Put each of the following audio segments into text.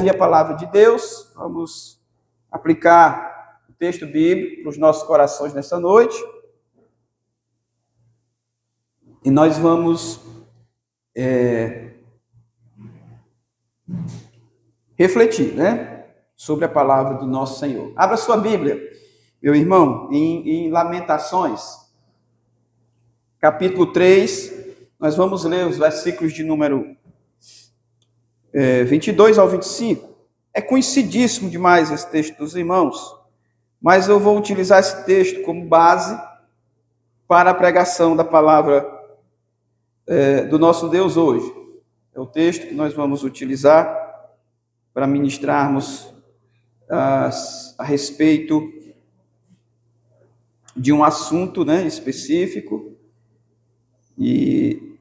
A palavra de Deus, vamos aplicar o texto bíblico para os nossos corações nessa noite. E nós vamos refletir, sobre a palavra do nosso Senhor. Abra sua Bíblia, meu irmão, em Lamentações, capítulo 3, nós vamos ler os versículos de número 22 ao 25. É conhecidíssimo demais esse texto dos irmãos, mas eu vou utilizar esse texto como base para a pregação da palavra do nosso Deus hoje. É o texto que nós vamos utilizar para ministrarmos a respeito de um assunto específico, e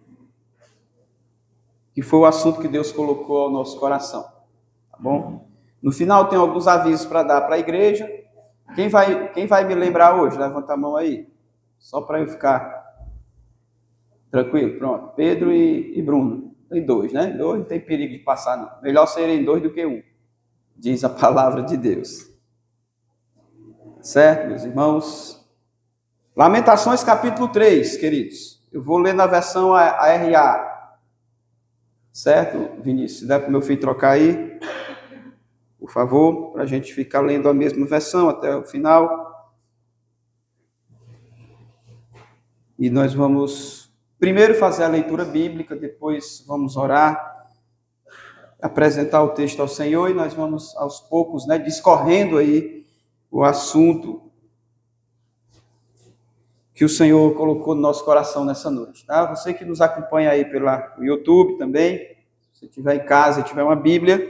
que foi o assunto que Deus colocou ao nosso coração, tá bom? No final tem alguns avisos para dar para a igreja. Quem vai me lembrar hoje? Levanta a mão aí, só para eu ficar tranquilo. Pronto, Pedro e Bruno, tem dois, Dois não tem perigo de passar, não. Melhor serem dois do que um, diz a palavra de Deus. Certo, meus irmãos? Lamentações capítulo 3, queridos. Eu vou ler na versão ARA. Certo, Vinícius? Se der para o meu filho trocar aí, por favor, para a gente ficar lendo a mesma versão até o final. E nós vamos primeiro fazer a leitura bíblica, depois vamos orar, apresentar o texto ao Senhor, e nós vamos aos poucos, discorrendo aí o assunto que o Senhor colocou no nosso coração nessa noite, tá? Você que nos acompanha aí pelo YouTube também, se você estiver em casa e tiver uma Bíblia,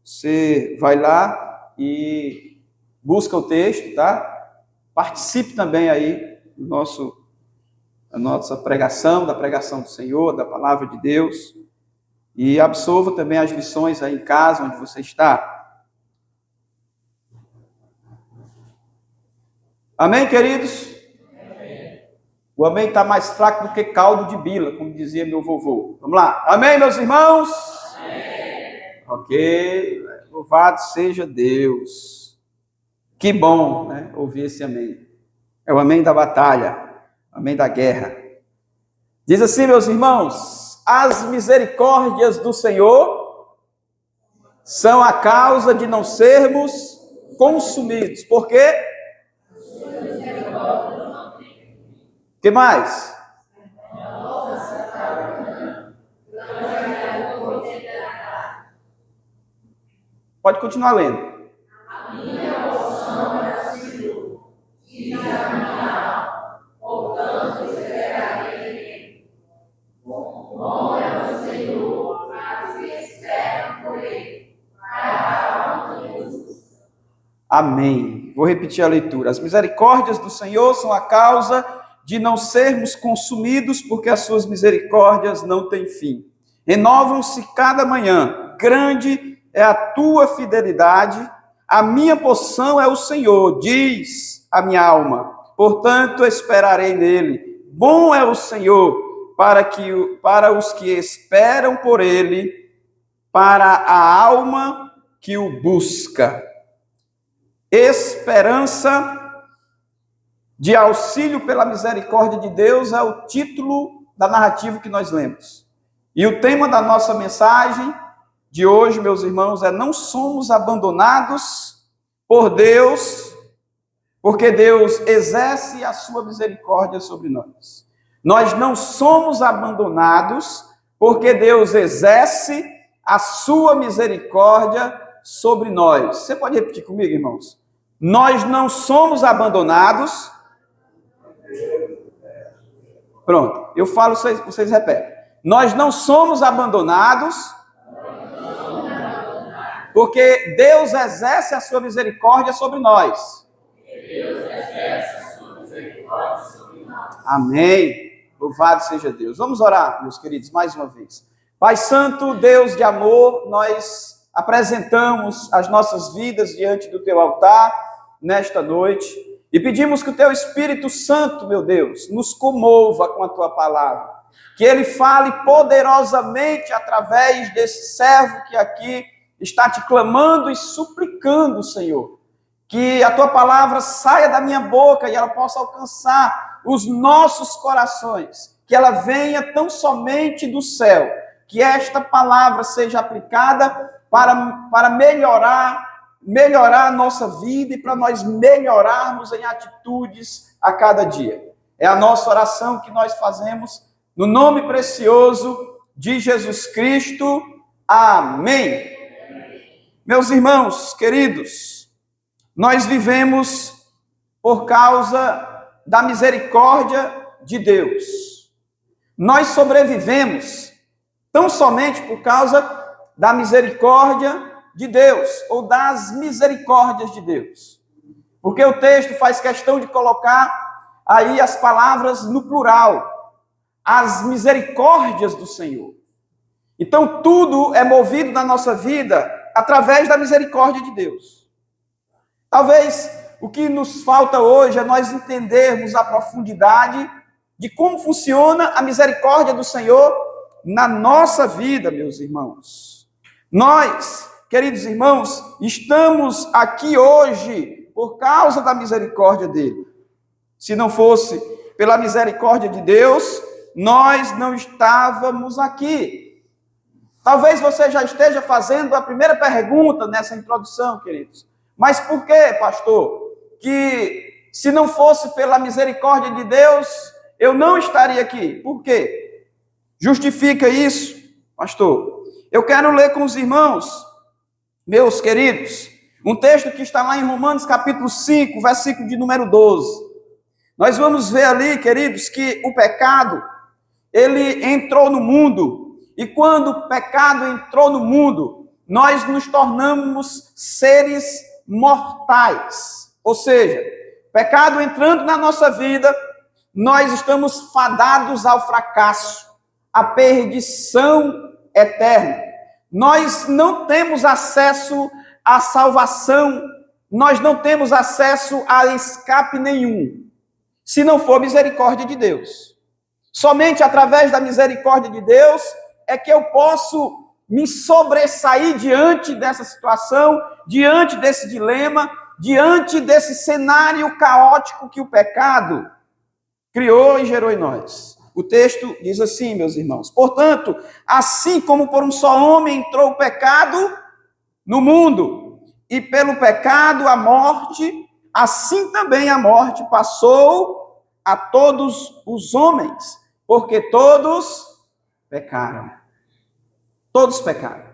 você vai lá e busca o texto, tá? Participe também aí da nossa pregação, da pregação do Senhor, da palavra de Deus, e absorva também as lições aí em casa, onde você está. Amém, queridos? O amém está mais fraco do que caldo de bila, como dizia meu vovô. Vamos lá. Amém, meus irmãos? Amém. Ok. Louvado seja Deus. Que bom, ouvir esse amém. É o amém da batalha, amém da guerra. Diz assim, meus irmãos: as misericórdias do Senhor são a causa de não sermos consumidos. Por quê? O que mais? Pode continuar lendo. A minha porção é o Senhor, diz a minha alma, portanto esperarei nele. Bom é o Senhor para os que esperam por ele, para a alma de Jesus. Amém. Vou repetir a leitura. As misericórdias do Senhor são a causa de não sermos consumidos, porque as suas misericórdias não têm fim. Renovam-se cada manhã. Grande é a tua fidelidade. A minha porção é o Senhor, diz a minha alma. Portanto, esperarei nele. Bom é o Senhor para os que esperam por ele, para a alma que o busca. Esperança de auxílio pela misericórdia de Deus é o título da narrativa que nós lemos. E o tema da nossa mensagem de hoje, meus irmãos, é: não somos abandonados por Deus, porque Deus exerce a sua misericórdia sobre nós. Nós não somos abandonados porque Deus exerce a sua misericórdia sobre nós. Você pode repetir comigo, irmãos? Nós não somos abandonados. Pronto, eu falo, vocês repetem. Nós não somos abandonados porque Deus exerce a sua misericórdia sobre nós. Amém. Louvado seja Deus. Vamos orar, meus queridos, mais uma vez. Pai Santo, Deus de amor, nós apresentamos as nossas vidas diante do teu altar nesta noite e pedimos que o teu Espírito Santo, meu Deus, nos comova com a tua palavra, que ele fale poderosamente através desse servo que aqui está te clamando e suplicando, Senhor, que a tua palavra saia da minha boca e ela possa alcançar os nossos corações, que ela venha tão somente do céu, que esta palavra seja aplicada para melhorar a nossa vida e para nós melhorarmos em atitudes a cada dia. É a nossa oração que nós fazemos no nome precioso de Jesus Cristo. Amém. Meus irmãos queridos, nós vivemos por causa da misericórdia de Deus. Nós sobrevivemos tão somente por causa da misericórdia de Deus, ou das misericórdias de Deus. Porque o texto faz questão de colocar aí as palavras no plural, as misericórdias do Senhor. Então, tudo é movido na nossa vida através da misericórdia de Deus. Talvez o que nos falta hoje é nós entendermos a profundidade de como funciona a misericórdia do Senhor na nossa vida, meus irmãos. Nós, queridos irmãos, estamos aqui hoje por causa da misericórdia dele. Se não fosse pela misericórdia de Deus, nós não estávamos aqui. Talvez você já esteja fazendo a primeira pergunta nessa introdução, queridos. Mas por que, pastor, que se não fosse pela misericórdia de Deus, eu não estaria aqui? Por quê? Justifica isso, pastor. Eu quero ler com os irmãos, meus queridos, um texto que está lá em Romanos capítulo 5, versículo de número 12. Nós vamos ver ali, queridos, que o pecado, ele entrou no mundo, e quando o pecado entrou no mundo, nós nos tornamos seres mortais. Ou seja, pecado entrando na nossa vida, nós estamos fadados ao fracasso, à perdição eterna. Nós não temos acesso à salvação, nós não temos acesso a escape nenhum, se não for misericórdia de Deus. Somente através da misericórdia de Deus é que eu posso me sobressair diante dessa situação, diante desse dilema, diante desse cenário caótico que o pecado criou e gerou em nós. O texto diz assim, meus irmãos: portanto, assim como por um só homem entrou o pecado no mundo, e pelo pecado a morte, assim também a morte passou a todos os homens, porque todos pecaram. Todos pecaram.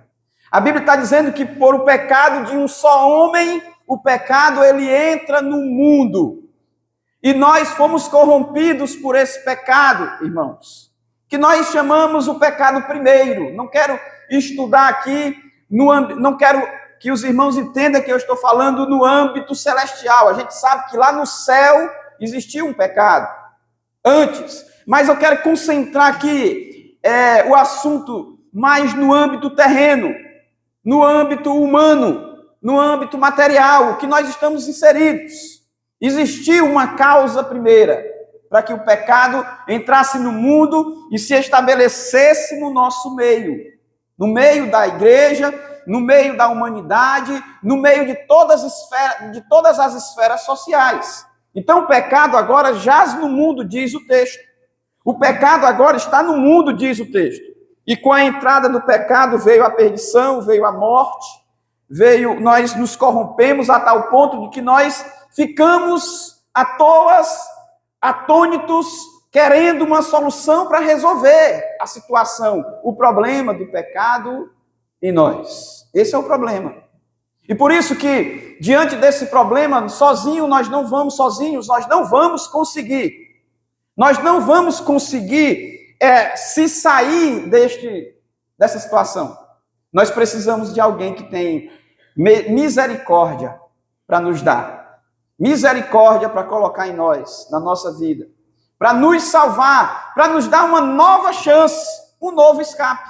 A Bíblia está dizendo que por o pecado de um só homem, o pecado ele entra no mundo. E nós fomos corrompidos por esse pecado, irmãos, que nós chamamos o pecado primeiro. Não quero estudar aqui, não quero que os irmãos entendam que eu estou falando no âmbito celestial. A gente sabe que lá no céu existia um pecado antes, mas eu quero concentrar aqui o assunto mais no âmbito terreno, no âmbito humano, no âmbito material, que nós estamos inseridos. Existiu uma causa primeira para que o pecado entrasse no mundo e se estabelecesse no nosso meio, no meio da igreja, no meio da humanidade, no meio de todas as esferas sociais. Então o pecado agora jaz no mundo, diz o texto. O pecado agora está no mundo, diz o texto. E com a entrada do pecado veio a perdição, veio a morte, nós nos corrompemos a tal ponto de que nós ficamos atônitos, querendo uma solução para resolver a situação, o problema do pecado em nós. Esse é o problema. E por isso que, diante desse problema, nós não vamos conseguir. Nós não vamos conseguir se sair dessa situação. Nós precisamos de alguém que tem misericórdia para nos dar. Misericórdia para colocar em nós, na nossa vida. Para nos salvar, para nos dar uma nova chance, um novo escape.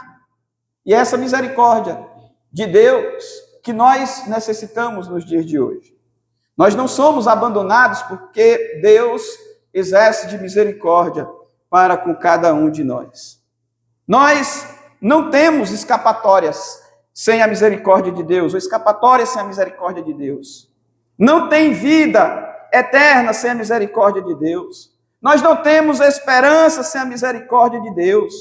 E essa misericórdia de Deus que nós necessitamos nos dias de hoje. Nós não somos abandonados porque Deus exerce de misericórdia para com cada um de nós. Nós não temos escapatórias sem a misericórdia de Deus, ou escapatória sem a misericórdia de Deus. Não tem vida eterna sem a misericórdia de Deus. Nós não temos esperança sem a misericórdia de Deus.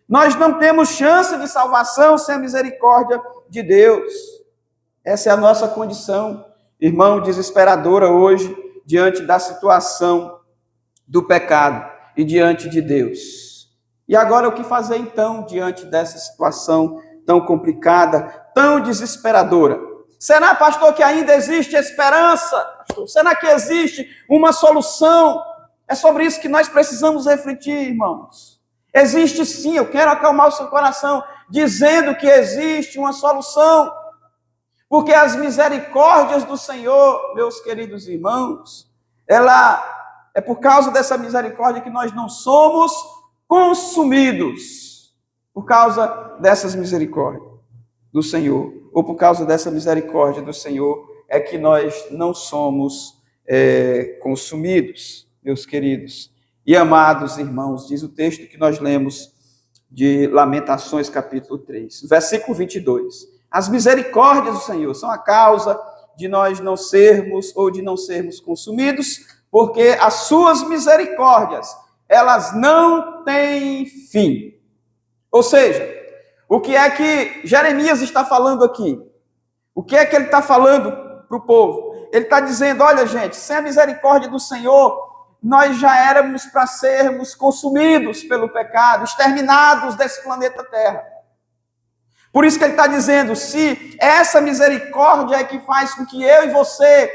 Nós não temos chance de salvação sem a misericórdia de Deus. Essa é a nossa condição, irmão, desesperadora hoje, diante da situação do pecado e diante de Deus. E agora o que fazer então diante dessa situação tão complicada, tão desesperadora? Será, pastor, que ainda existe esperança? Pastor, será que existe uma solução? É sobre isso que nós precisamos refletir, irmãos. Existe sim, eu quero acalmar o seu coração, dizendo que existe uma solução. Porque as misericórdias do Senhor, meus queridos irmãos, é por causa dessa misericórdia que nós não somos consumidos. Por causa dessas misericórdias do Senhor, ou por causa dessa misericórdia do Senhor, é que nós não somos consumidos, meus queridos. E amados irmãos, diz o texto que nós lemos de Lamentações, capítulo 3, versículo 22. As misericórdias do Senhor são a causa de nós não sermos ou de não sermos consumidos, porque as suas misericórdias, elas não têm fim. Ou seja, o que é que Jeremias está falando aqui? O que é que ele está falando para o povo? Ele está dizendo, olha gente, sem a misericórdia do Senhor, nós já éramos para sermos consumidos pelo pecado, exterminados desse planeta Terra. Por isso que ele está dizendo, se essa misericórdia é que faz com que eu e você,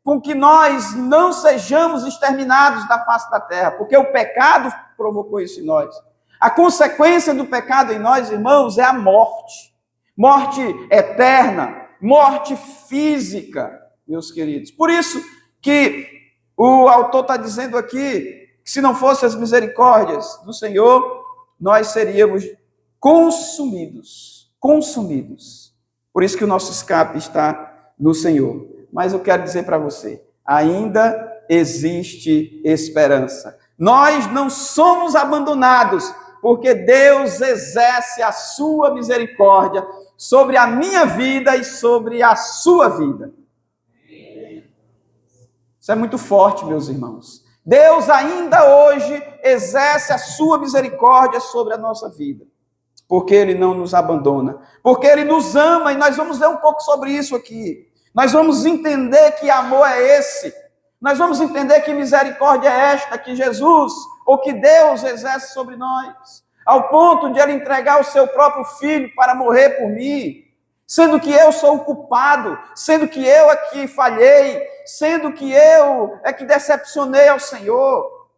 com que nós não sejamos exterminados da face da terra, porque o pecado provocou isso em nós. A consequência do pecado em nós, irmãos, é a morte. Morte eterna, morte física, meus queridos. Por isso que o autor está dizendo aqui, que se não fossem as misericórdias do Senhor, nós seríamos consumidos. Por isso que o nosso escape está no Senhor. Mas eu quero dizer para você, ainda existe esperança. Nós não somos abandonados, porque Deus exerce a sua misericórdia sobre a minha vida e sobre a sua vida. Isso é muito forte, meus irmãos. Deus ainda hoje exerce a sua misericórdia sobre a nossa vida. Porque Ele não nos abandona, porque Ele nos ama, e nós vamos ler um pouco sobre isso aqui. Nós vamos entender que amor é esse, nós vamos entender que misericórdia é esta, que Jesus, ou que Deus exerce sobre nós, ao ponto de Ele entregar o seu próprio Filho para morrer por mim, sendo que eu sou o culpado, sendo que eu é que falhei, sendo que eu é que decepcionei ao Senhor.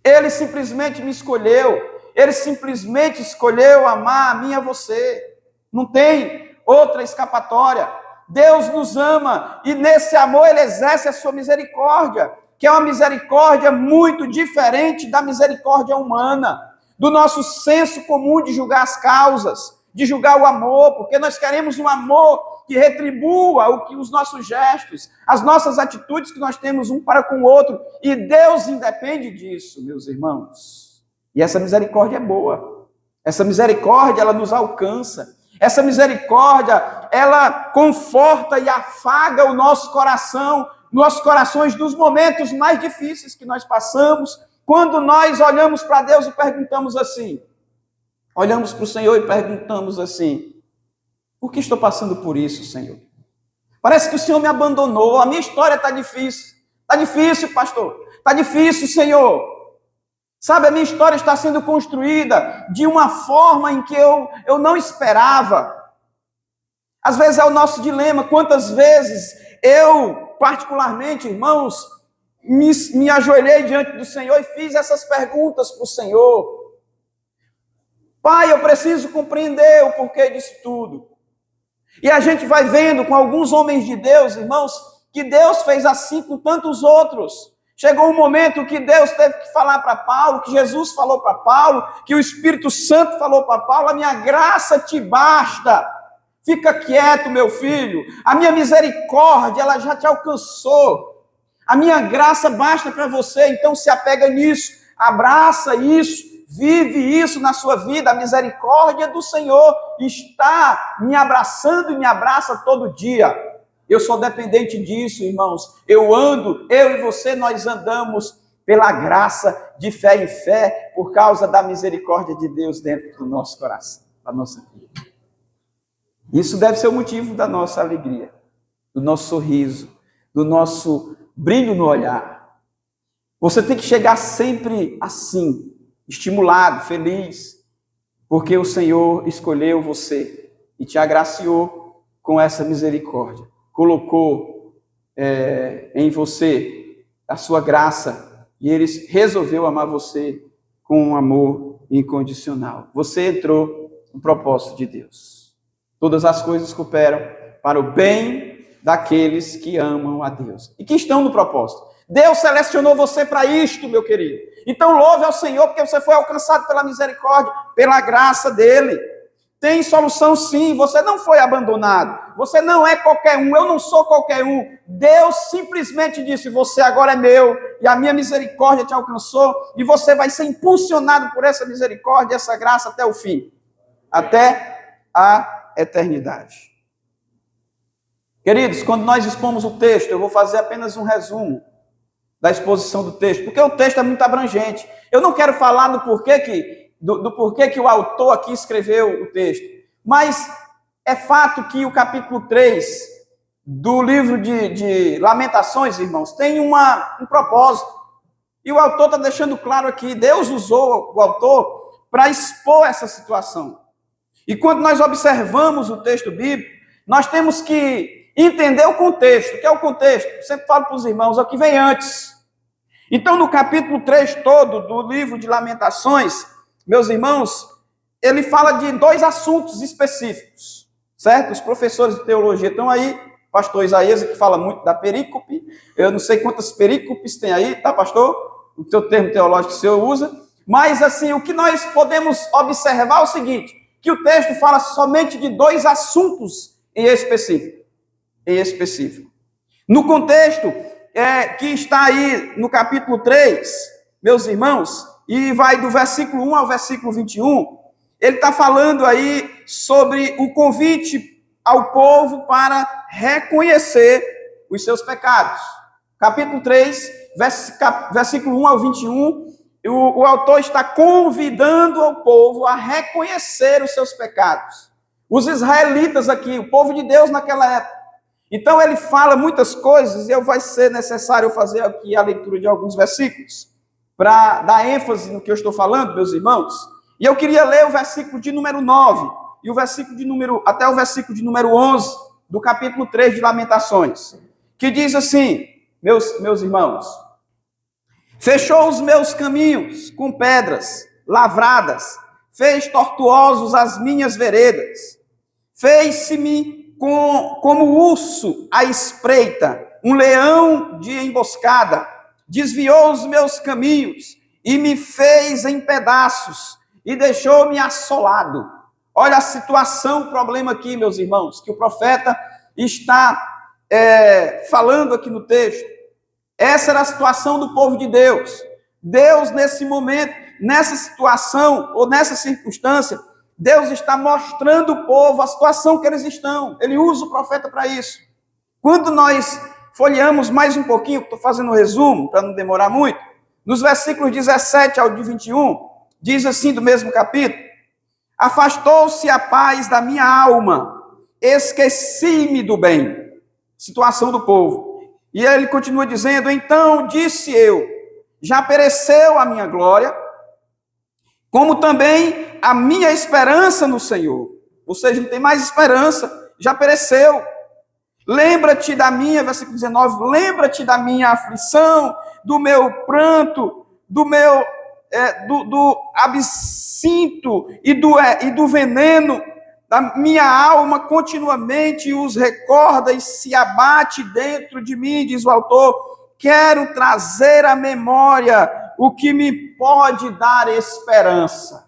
Ele simplesmente me escolheu. Ele simplesmente escolheu amar a mim e a você. Não tem outra escapatória. Deus nos ama e nesse amor Ele exerce a sua misericórdia, que é uma misericórdia muito diferente da misericórdia humana, do nosso senso comum de julgar as causas, de julgar o amor, porque nós queremos um amor que retribua os nossos gestos, as nossas atitudes que nós temos um para com o outro, e Deus independe disso, meus irmãos. E essa misericórdia é boa. Essa misericórdia, ela nos alcança. Essa misericórdia, ela conforta e afaga o nosso coração, nossos corações nos momentos mais difíceis que nós passamos, quando nós olhamos para Deus e perguntamos assim, olhamos para o Senhor e perguntamos assim, por que estou passando por isso, Senhor? Parece que o Senhor me abandonou, a minha história está difícil. Está difícil, pastor. Está difícil, Senhor. Sabe, a minha história está sendo construída de uma forma em que eu não esperava. Às vezes é o nosso dilema. Quantas vezes eu, particularmente, irmãos, me ajoelhei diante do Senhor e fiz essas perguntas para o Senhor. Pai, eu preciso compreender o porquê disso tudo. E a gente vai vendo com alguns homens de Deus, irmãos, que Deus fez assim com tantos outros. Chegou um momento que Deus teve que falar para Paulo, que Jesus falou para Paulo, que o Espírito Santo falou para Paulo, a minha graça te basta. Fica quieto, meu filho. A minha misericórdia, ela já te alcançou. A minha graça basta para você, então se apega nisso, abraça isso, vive isso na sua vida. A misericórdia do Senhor está me abraçando e me abraça todo dia. Eu sou dependente disso, irmãos. Eu e você, nós andamos pela graça, de fé em fé, por causa da misericórdia de Deus dentro do nosso coração, da nossa vida. Isso deve ser o motivo da nossa alegria, do nosso sorriso, do nosso brilho no olhar. Você tem que chegar sempre assim, estimulado, feliz, porque o Senhor escolheu você e te agraciou com essa misericórdia. Colocou em você a sua graça e Ele resolveu amar você com um amor incondicional. Você entrou no propósito de Deus. Todas as coisas cooperam para o bem daqueles que amam a Deus e que estão no propósito. Deus selecionou você para isto, meu querido. Então louve ao Senhor, porque você foi alcançado pela misericórdia, pela graça dEle. Tem solução sim, você não foi abandonado. Você não é qualquer um, eu não sou qualquer um. Deus simplesmente disse, você agora é meu, e a minha misericórdia te alcançou, e você vai ser impulsionado por essa misericórdia, essa graça até o fim. Até a eternidade. Queridos, quando nós expomos o texto, eu vou fazer apenas um resumo da exposição do texto, porque o texto é muito abrangente. Eu não quero falar do porquê que o autor aqui escreveu o texto, mas é fato que o capítulo 3 do livro de Lamentações, irmãos, tem um propósito. E o autor está deixando claro aqui, Deus usou o autor para expor essa situação. E quando nós observamos o texto bíblico, nós temos que entender o contexto. O que é o contexto? Eu sempre falo para os irmãos, é o que vem antes. Então, no capítulo 3 todo do livro de Lamentações, meus irmãos, ele fala de dois assuntos específicos, certo? Os professores de teologia estão aí, pastor Isaías, que fala muito da perícope, eu não sei quantas perícopes tem aí, tá, pastor? O teu termo teológico que o senhor usa, mas, assim, o que nós podemos observar é o seguinte, que o texto fala somente de dois assuntos em específico. No contexto que está aí no capítulo 3, meus irmãos, e vai do versículo 1 ao versículo 21, ele está falando aí sobre o convite ao povo para reconhecer os seus pecados. Capítulo 3, versículo 1 ao 21, o autor está convidando ao povo a reconhecer os seus pecados. Os israelitas aqui, o povo de Deus naquela época. Então ele fala muitas coisas e vai ser necessário fazer aqui a leitura de alguns versículos para dar ênfase no que eu estou falando, meus irmãos. E eu queria ler o versículo de número 9 e até o versículo de número 11 do capítulo 3 de Lamentações, que diz assim, meus irmãos: fechou os meus caminhos com pedras lavradas, fez tortuosos as minhas veredas, fez-se-me como urso à espreita, um leão de emboscada, desviou os meus caminhos e me fez em pedaços e deixou-me assolado. Olha a situação, o problema aqui, meus irmãos, que o profeta está falando aqui no texto. Essa era a situação do povo de Deus. Deus, nesse momento, nessa situação ou nessa circunstância, Deus está mostrando ao povo a situação que eles estão. Ele usa o profeta para isso. Quando nós folheamos mais um pouquinho, estou fazendo um resumo para não demorar muito, nos versículos 17 ao de 21, diz assim do mesmo capítulo: afastou-se a paz da minha alma, esqueci-me do bem. Situação do povo. E ele continua dizendo: então disse eu, já pereceu a minha glória, como também a minha esperança no Senhor. Ou seja, não tem mais esperança, já pereceu. Lembra-te da minha, versículo 19, lembra-te da minha aflição, do meu pranto, do absinto e do veneno da minha alma continuamente os recorda e se abate dentro de mim, diz o autor. Quero trazer à memória o que me pode dar esperança.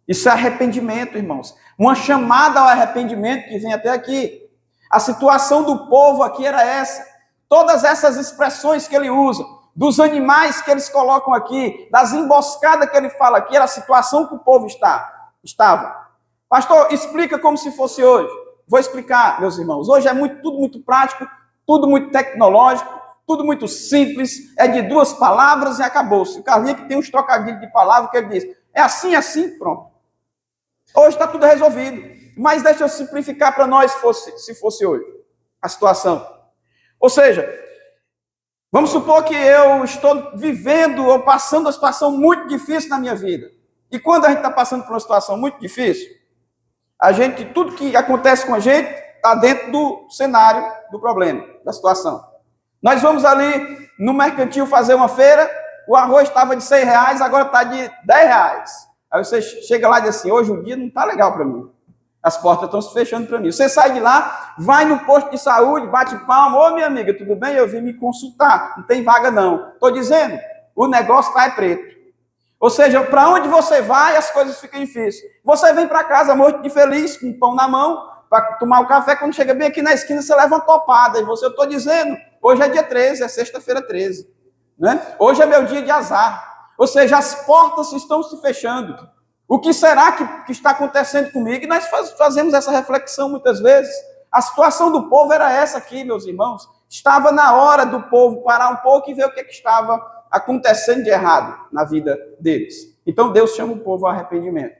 Isso é arrependimento, irmãos. Uma chamada ao arrependimento que vem até aqui. A situação do povo aqui era essa. Todas essas expressões que ele usa. dos animais que eles colocam aqui, das emboscadas que ele fala aqui, era a situação que o povo estava. Pastor, explica como se fosse hoje. Vou explicar, meus irmãos. Hoje é tudo muito prático, tudo muito tecnológico, tudo muito simples, é de 2 palavras e acabou-se. O Carlinhos que tem uns trocadilhos de palavras que ele diz, é assim, assim, pronto. Hoje está tudo resolvido. Mas deixa eu simplificar para nós se fosse hoje a situação. Ou seja, vamos supor que eu estou vivendo ou passando uma situação muito difícil na minha vida. E quando a gente está passando por uma situação muito difícil, tudo que acontece com a gente está dentro do cenário do problema, da situação. Nós vamos ali no mercantil fazer uma feira, o arroz estava de R$6, agora está de R$10. Aí você chega lá e diz assim, hoje o dia não está legal para mim. As portas estão se fechando para mim. Você sai de lá, vai no posto de saúde, bate palma, ô minha amiga, tudo bem? Eu vim me consultar, não tem vaga não. Estou dizendo, o negócio está preto. Ou seja, para onde você vai, as coisas ficam difíceis. Você vem para casa morto de feliz, com um pão na mão, para tomar o café, quando chega bem aqui na esquina, você leva uma topada. E eu estou dizendo, hoje é dia 13, é sexta-feira 13. Né? Hoje é meu dia de azar. Ou seja, as portas estão se fechando. O que será que está acontecendo comigo? E nós fazemos essa reflexão muitas vezes. A situação do povo era essa aqui, meus irmãos. Estava na hora do povo parar um pouco e ver o que estava acontecendo de errado na vida deles. Então Deus chama o povo ao arrependimento.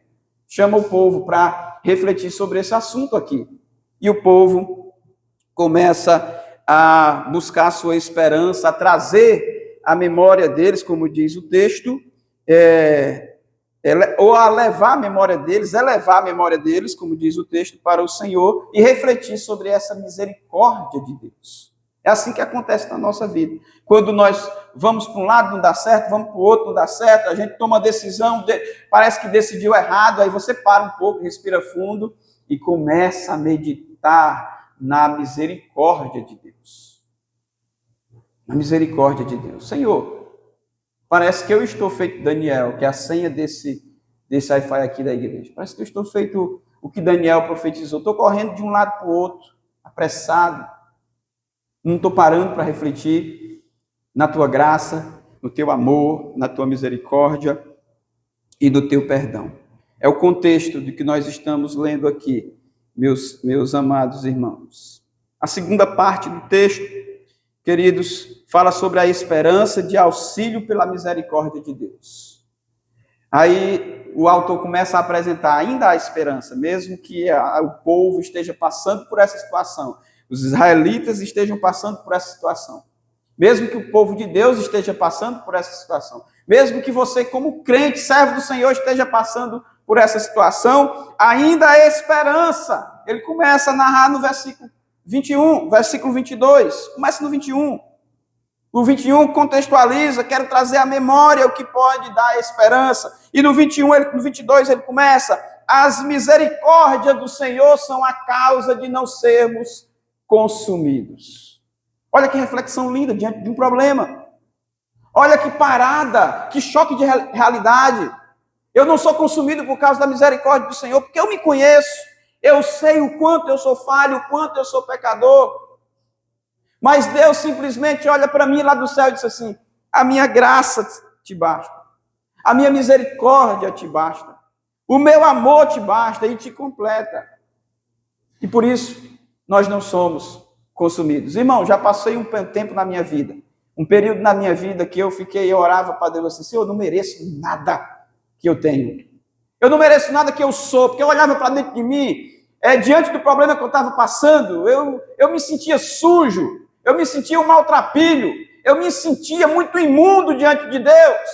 Chama o povo para refletir sobre esse assunto aqui. E o povo começa a buscar a sua esperança, a trazer a memória deles, como diz o texto, ou a levar a memória deles, elevar a memória deles, como diz o texto, para o Senhor e refletir sobre essa misericórdia de Deus. É assim que acontece na nossa vida. Quando nós vamos para um lado, não dá certo, vamos para o outro, não dá certo, a gente toma uma decisão, parece que decidiu errado, aí você para um pouco, respira fundo e começa a meditar na misericórdia de Deus. Na misericórdia de Deus. Senhor, parece que eu estou feito Daniel, que é a senha desse Wi-Fi aqui da igreja. Parece que eu estou feito o que Daniel profetizou. Estou correndo de um lado para o outro, apressado. Não estou parando para refletir na tua graça, no teu amor, na tua misericórdia e do teu perdão. É o contexto de que nós estamos lendo aqui, meus amados irmãos. A segunda parte do texto, queridos, fala sobre a esperança de auxílio pela misericórdia de Deus. Aí o autor começa a apresentar ainda a esperança, mesmo que o povo esteja passando por essa situação, os israelitas estejam passando por essa situação, mesmo que o povo de Deus esteja passando por essa situação, mesmo que você, como crente, servo do Senhor, esteja passando por essa situação, ainda há esperança. Ele começa a narrar no versículo 21, versículo 22, começa no 21. O 21 contextualiza, quero trazer à memória o que pode dar esperança. E no 22 ele começa, as misericórdias do Senhor são a causa de não sermos consumidos. Olha que reflexão linda diante de um problema. Olha que parada, que choque de realidade. Eu não sou consumido por causa da misericórdia do Senhor, porque eu me conheço. Eu sei o quanto eu sou falho, o quanto eu sou pecador. Mas Deus simplesmente olha para mim lá do céu e diz assim, a minha graça te basta. A minha misericórdia te basta. O meu amor te basta e te completa. E por isso, nós não somos consumidos. Irmão, já passei um tempo na minha vida, um período na minha vida que eu orava para Deus assim, Senhor, eu não mereço nada que eu tenho. Eu não mereço nada que eu sou, porque eu olhava para dentro de mim, diante do problema que eu estava passando, eu me sentia sujo, eu me sentia um maltrapilho, eu me sentia muito imundo diante de Deus.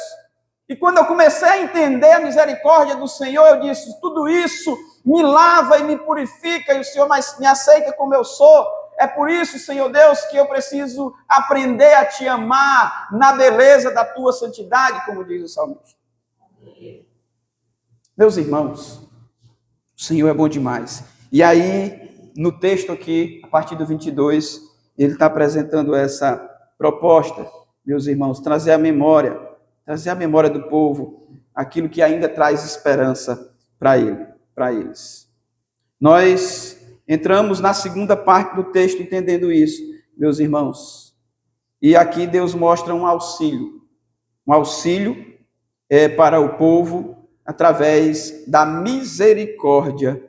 E quando eu comecei a entender a misericórdia do Senhor, eu disse, tudo isso me lava e me purifica, e o Senhor me aceita como eu sou. É por isso, Senhor Deus, que eu preciso aprender a te amar na beleza da tua santidade, como diz o salmista. Meus irmãos, o Senhor é bom demais. E aí, no texto aqui, a partir do 22, ele está apresentando essa proposta, meus irmãos, trazer à memória do povo aquilo que ainda traz esperança para eles. Nós entramos na segunda parte do texto entendendo isso, meus irmãos. E aqui Deus mostra um auxílio para o povo através da misericórdia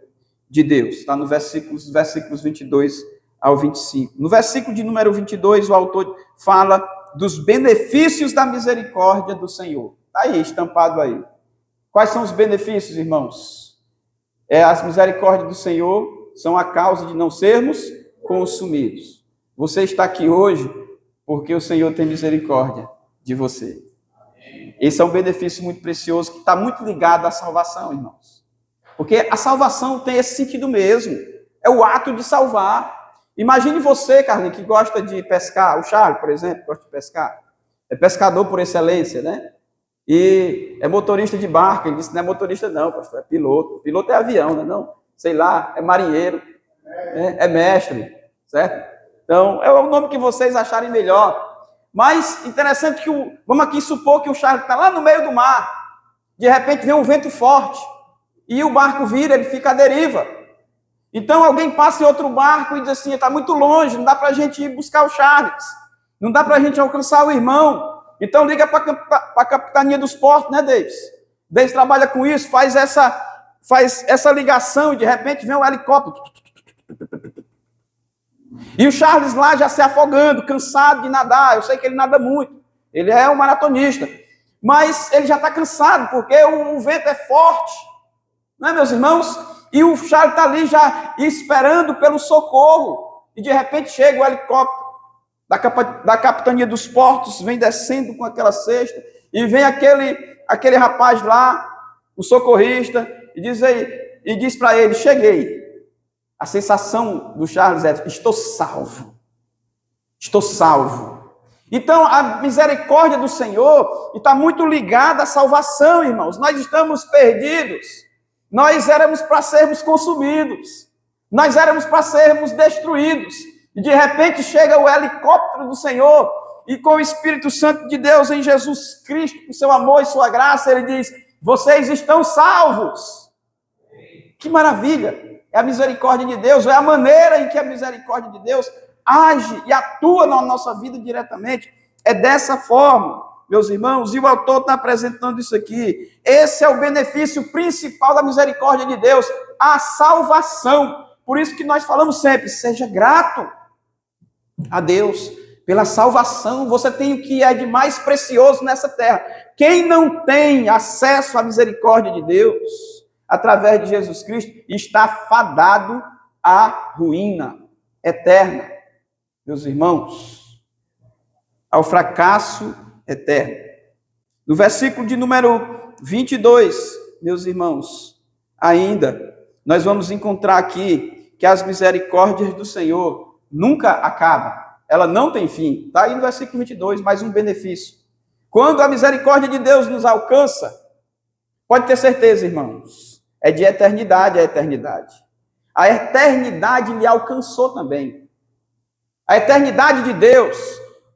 de Deus. Está no versículos 22 ao 25. No versículo de número 22, o autor fala dos benefícios da misericórdia do Senhor. Está aí, estampado aí. Quais são os benefícios, irmãos? As misericórdias do Senhor são a causa de não sermos consumidos. Você está aqui hoje porque o Senhor tem misericórdia de você. Esse é um benefício muito precioso que está muito ligado à salvação, irmãos. Porque a salvação tem esse sentido mesmo. É o ato de salvar. Imagine você, Carlinhos, que gosta de pescar. O Charles, por exemplo, gosta de pescar. É pescador por excelência, né? E é motorista de barco. Ele disse, não é motorista não, pastor, é piloto. Piloto é avião, né? Não, sei lá, é marinheiro, é mestre, certo? Então, é o nome que vocês acharem melhor. Mas, interessante que, vamos aqui supor que o Charles está lá no meio do mar. De repente vem um vento forte. E o barco vira, ele fica à deriva. Então, alguém passa em outro barco e diz assim, está muito longe, não dá para a gente ir buscar o Charles. Não dá para a gente alcançar o irmão. Então, liga para a capitania dos portos, né, Davis? Davis trabalha com isso, faz essa ligação e, de repente, vem um helicóptero. E o Charles lá já se afogando, cansado de nadar. Eu sei que ele nada muito. Ele é um maratonista. Mas ele já está cansado, porque o vento é forte. Não é, meus irmãos? E o Charles está ali já esperando pelo socorro. E de repente chega o helicóptero da capitania dos portos, vem descendo com aquela cesta. E vem aquele rapaz lá, o socorrista, e diz para ele, cheguei. A sensação do Charles é, estou salvo. Estou salvo. Então, a misericórdia do Senhor está muito ligada à salvação, irmãos. Nós estamos perdidos. Nós éramos para sermos consumidos. Nós éramos para sermos destruídos. E, de repente, chega o helicóptero do Senhor e com o Espírito Santo de Deus em Jesus Cristo, com seu amor e sua graça, ele diz, vocês estão salvos. Que maravilha! É a misericórdia de Deus, é a maneira em que a misericórdia de Deus age e atua na nossa vida diretamente. É dessa forma, meus irmãos, e o autor está apresentando isso aqui. Esse é o benefício principal da misericórdia de Deus, a salvação. Por isso que nós falamos sempre, seja grato a Deus pela salvação. Você tem o que é de mais precioso nessa terra. Quem não tem acesso à misericórdia de Deus, através de Jesus Cristo, está fadado à ruína eterna, meus irmãos, ao fracasso eterno. No versículo de número 22, meus irmãos, ainda, nós vamos encontrar aqui que as misericórdias do Senhor nunca acabam, ela não tem fim. Está aí no versículo 22, mais um benefício. Quando a misericórdia de Deus nos alcança, pode ter certeza, irmãos, é de eternidade a eternidade. A eternidade lhe alcançou também. A eternidade de Deus,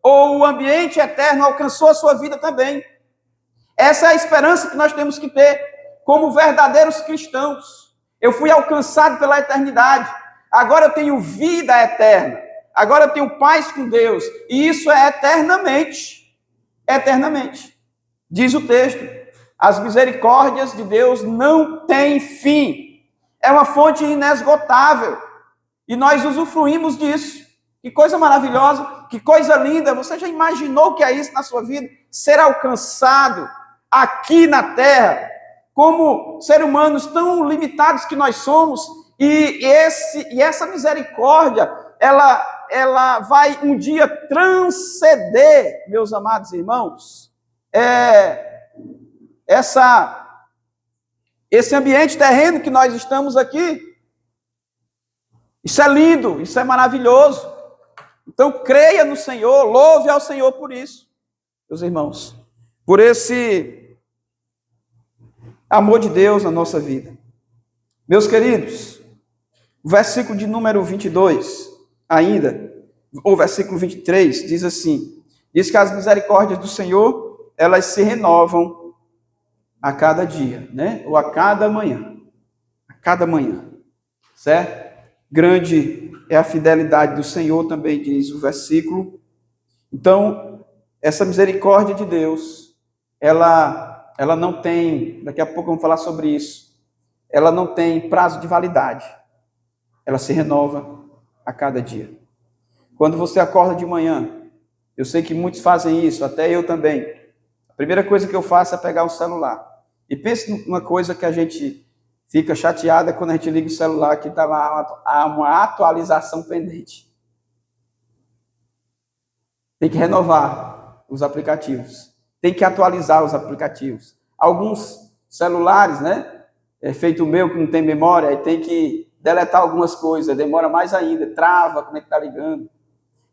ou o ambiente eterno, alcançou a sua vida também. Essa é a esperança que nós temos que ter como verdadeiros cristãos. Eu fui alcançado pela eternidade. Agora eu tenho vida eterna. Agora eu tenho paz com Deus. E isso é eternamente. Eternamente. Diz o texto. As misericórdias de Deus não têm fim. É uma fonte inesgotável. E nós usufruímos disso. Que coisa maravilhosa, que coisa linda. Você já imaginou o que é isso na sua vida? Ser alcançado aqui na terra, como seres humanos tão limitados que nós somos. E essa misericórdia, ela vai um dia transcender, meus amados irmãos, esse ambiente terreno que nós estamos aqui. Isso é lindo, isso é maravilhoso. Então, creia no Senhor, louve ao Senhor por isso, meus irmãos, por esse amor de Deus na nossa vida. Meus queridos, o versículo de número 22, ainda, ou versículo 23, diz assim, diz que as misericórdias do Senhor, elas se renovam a cada dia, né? Ou a cada manhã, certo? Grande é a fidelidade do Senhor, também diz o versículo. Então, essa misericórdia de Deus, ela não tem, daqui a pouco vamos falar sobre isso, ela não tem prazo de validade. Ela se renova a cada dia. Quando você acorda de manhã, eu sei que muitos fazem isso, até eu também. A primeira coisa que eu faço é pegar o celular. E pense numa coisa que a gente fica chateada quando a gente liga o celular, que está lá uma atualização pendente. Tem que renovar os aplicativos. Tem que atualizar os aplicativos. Alguns celulares, né? É feito o meu, que não tem memória, aí tem que deletar algumas coisas, demora mais ainda, trava, como é que está ligando.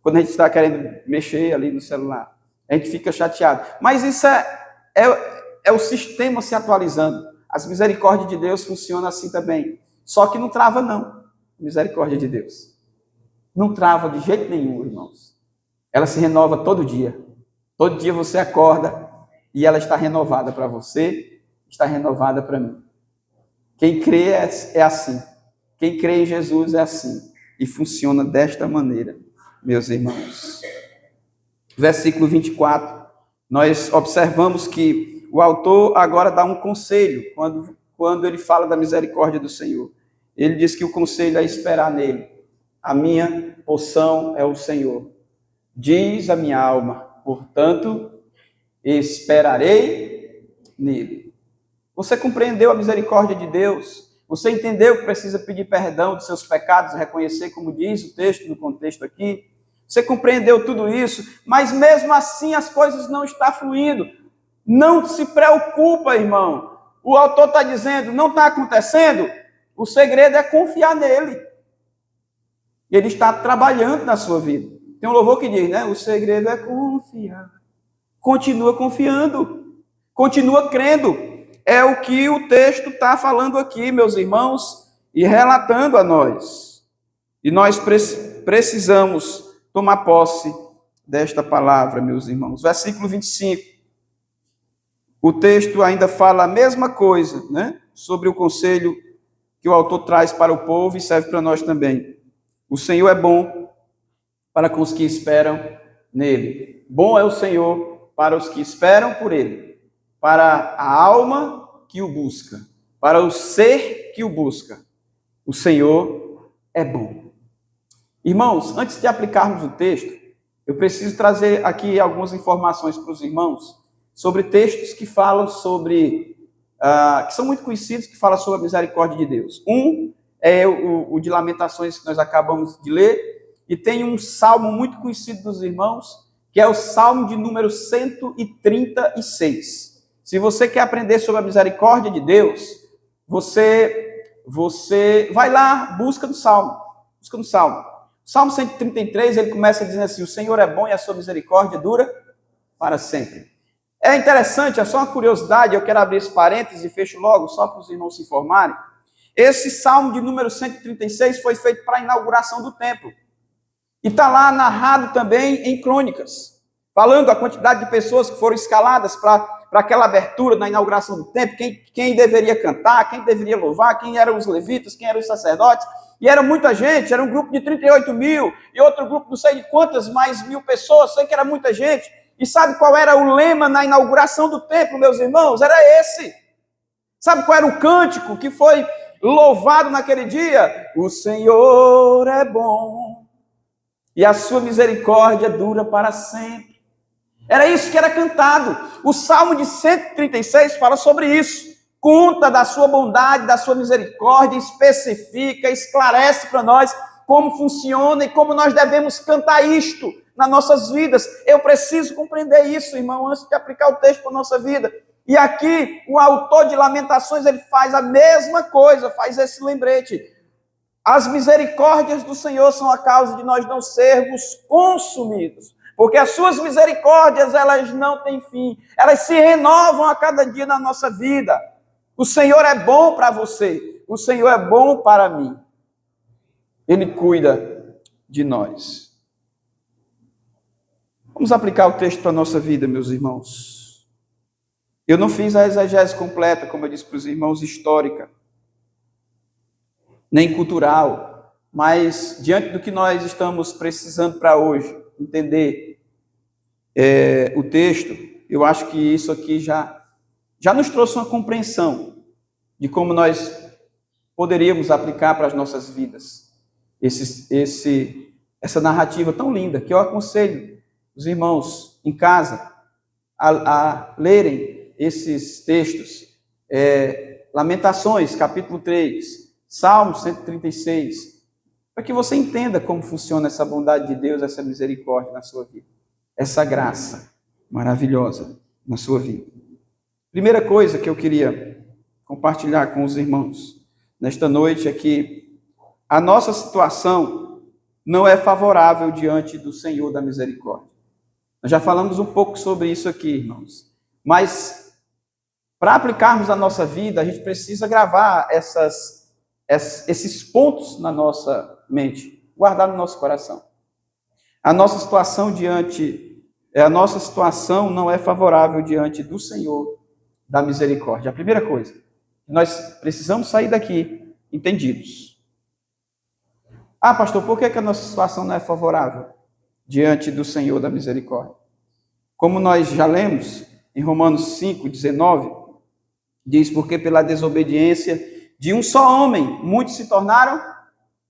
Quando a gente está querendo mexer ali no celular, a gente fica chateado. Mas isso é o sistema se atualizando. As misericórdias de Deus funcionam assim também. Só que não trava, não. Misericórdia de Deus. Não trava de jeito nenhum, irmãos. Ela se renova todo dia. Todo dia você acorda e ela está renovada para você, está renovada para mim. Quem crê é assim. Quem crê em Jesus é assim. E funciona desta maneira, meus irmãos. Versículo 24. Nós observamos que o autor agora dá um conselho quando ele fala da misericórdia do Senhor. Ele diz que o conselho é esperar nele. A minha porção é o Senhor. Diz a minha alma, portanto, esperarei nele. Você compreendeu a misericórdia de Deus? Você entendeu que precisa pedir perdão dos seus pecados e reconhecer, como diz o texto, no contexto aqui? Você compreendeu tudo isso, mas mesmo assim as coisas não estão fluindo. Não se preocupa, irmão. O autor está dizendo, não está acontecendo. O segredo é confiar nele. Ele está trabalhando na sua vida. Tem um louvor que diz, né? O segredo é confiar. Continua confiando. Continua crendo. É o que o texto está falando aqui, meus irmãos, e relatando a nós. E nós precisamos tomar posse desta palavra, meus irmãos. Versículo 25. O texto ainda fala a mesma coisa, né? Sobre o conselho que o autor traz para o povo e serve para nós também. O Senhor é bom para com os que esperam nele. Bom é o Senhor para os que esperam por ele, para a alma que o busca, para o ser que o busca. O Senhor é bom. Irmãos, antes de aplicarmos o texto, eu preciso trazer aqui algumas informações para os irmãos sobre textos que falam sobre, que são muito conhecidos, que falam sobre a misericórdia de Deus. Um é o de Lamentações que nós acabamos de ler, e tem um salmo muito conhecido dos irmãos, que é o salmo de número 136. Se você quer aprender sobre a misericórdia de Deus, você vai lá, busca no salmo. Busca no salmo. Salmo 133, ele começa dizendo assim, o Senhor é bom e a sua misericórdia dura para sempre. É interessante, é só uma curiosidade, eu quero abrir esse parênteses e fecho logo, só para os irmãos se informarem. Esse salmo de número 136 foi feito para a inauguração do templo. E está lá narrado também em crônicas, falando a quantidade de pessoas que foram escaladas para aquela abertura na inauguração do templo, quem deveria cantar, quem deveria louvar, quem eram os levitas, quem eram os sacerdotes. E era muita gente, era um grupo de 38 mil, e outro grupo não sei de quantas mais mil pessoas, sei que era muita gente. E sabe qual era o lema na inauguração do templo, meus irmãos? Era esse. Sabe qual era o cântico que foi louvado naquele dia? O Senhor é bom, e a sua misericórdia dura para sempre. Era isso que era cantado. O Salmo de 136 fala sobre isso. Conta da sua bondade, da sua misericórdia, especifica, esclarece para nós como funciona e como nós devemos cantar isto nas nossas vidas. Eu preciso compreender isso, irmão, antes de aplicar o texto para a nossa vida. E aqui, o autor de Lamentações, ele faz a mesma coisa, faz esse lembrete. As misericórdias do Senhor são a causa de nós não sermos consumidos. Porque as suas misericórdias, elas não têm fim. Elas se renovam a cada dia na nossa vida. O Senhor é bom para você. O Senhor é bom para mim. Ele cuida de nós. Vamos aplicar o texto para a nossa vida, meus irmãos. Eu não fiz a exegese completa, como eu disse para os irmãos, histórica, nem cultural, mas diante do que nós estamos precisando para hoje, entender, o texto, eu acho que isso aqui já nos trouxe uma compreensão de como nós poderíamos aplicar para as nossas vidas essa narrativa tão linda, que eu aconselho os irmãos em casa a lerem esses textos. Lamentações, capítulo 3, Salmo 136, para que você entenda como funciona essa bondade de Deus, essa misericórdia na sua vida, essa graça maravilhosa na sua vida. Primeira coisa que eu queria compartilhar com os irmãos nesta noite é que a nossa situação não é favorável diante do Senhor da misericórdia. Nós já falamos um pouco sobre isso aqui, irmãos, mas para aplicarmos na nossa vida, a gente precisa gravar esses pontos na nossa mente, guardar no nosso coração. A nossa situação não é favorável diante do Senhor da misericórdia. A primeira coisa, nós precisamos sair daqui entendidos. Ah, pastor, por que a nossa situação não é favorável diante do Senhor da misericórdia? Como nós já lemos em Romanos 5:19, diz, porque pela desobediência de um só homem, muitos se tornaram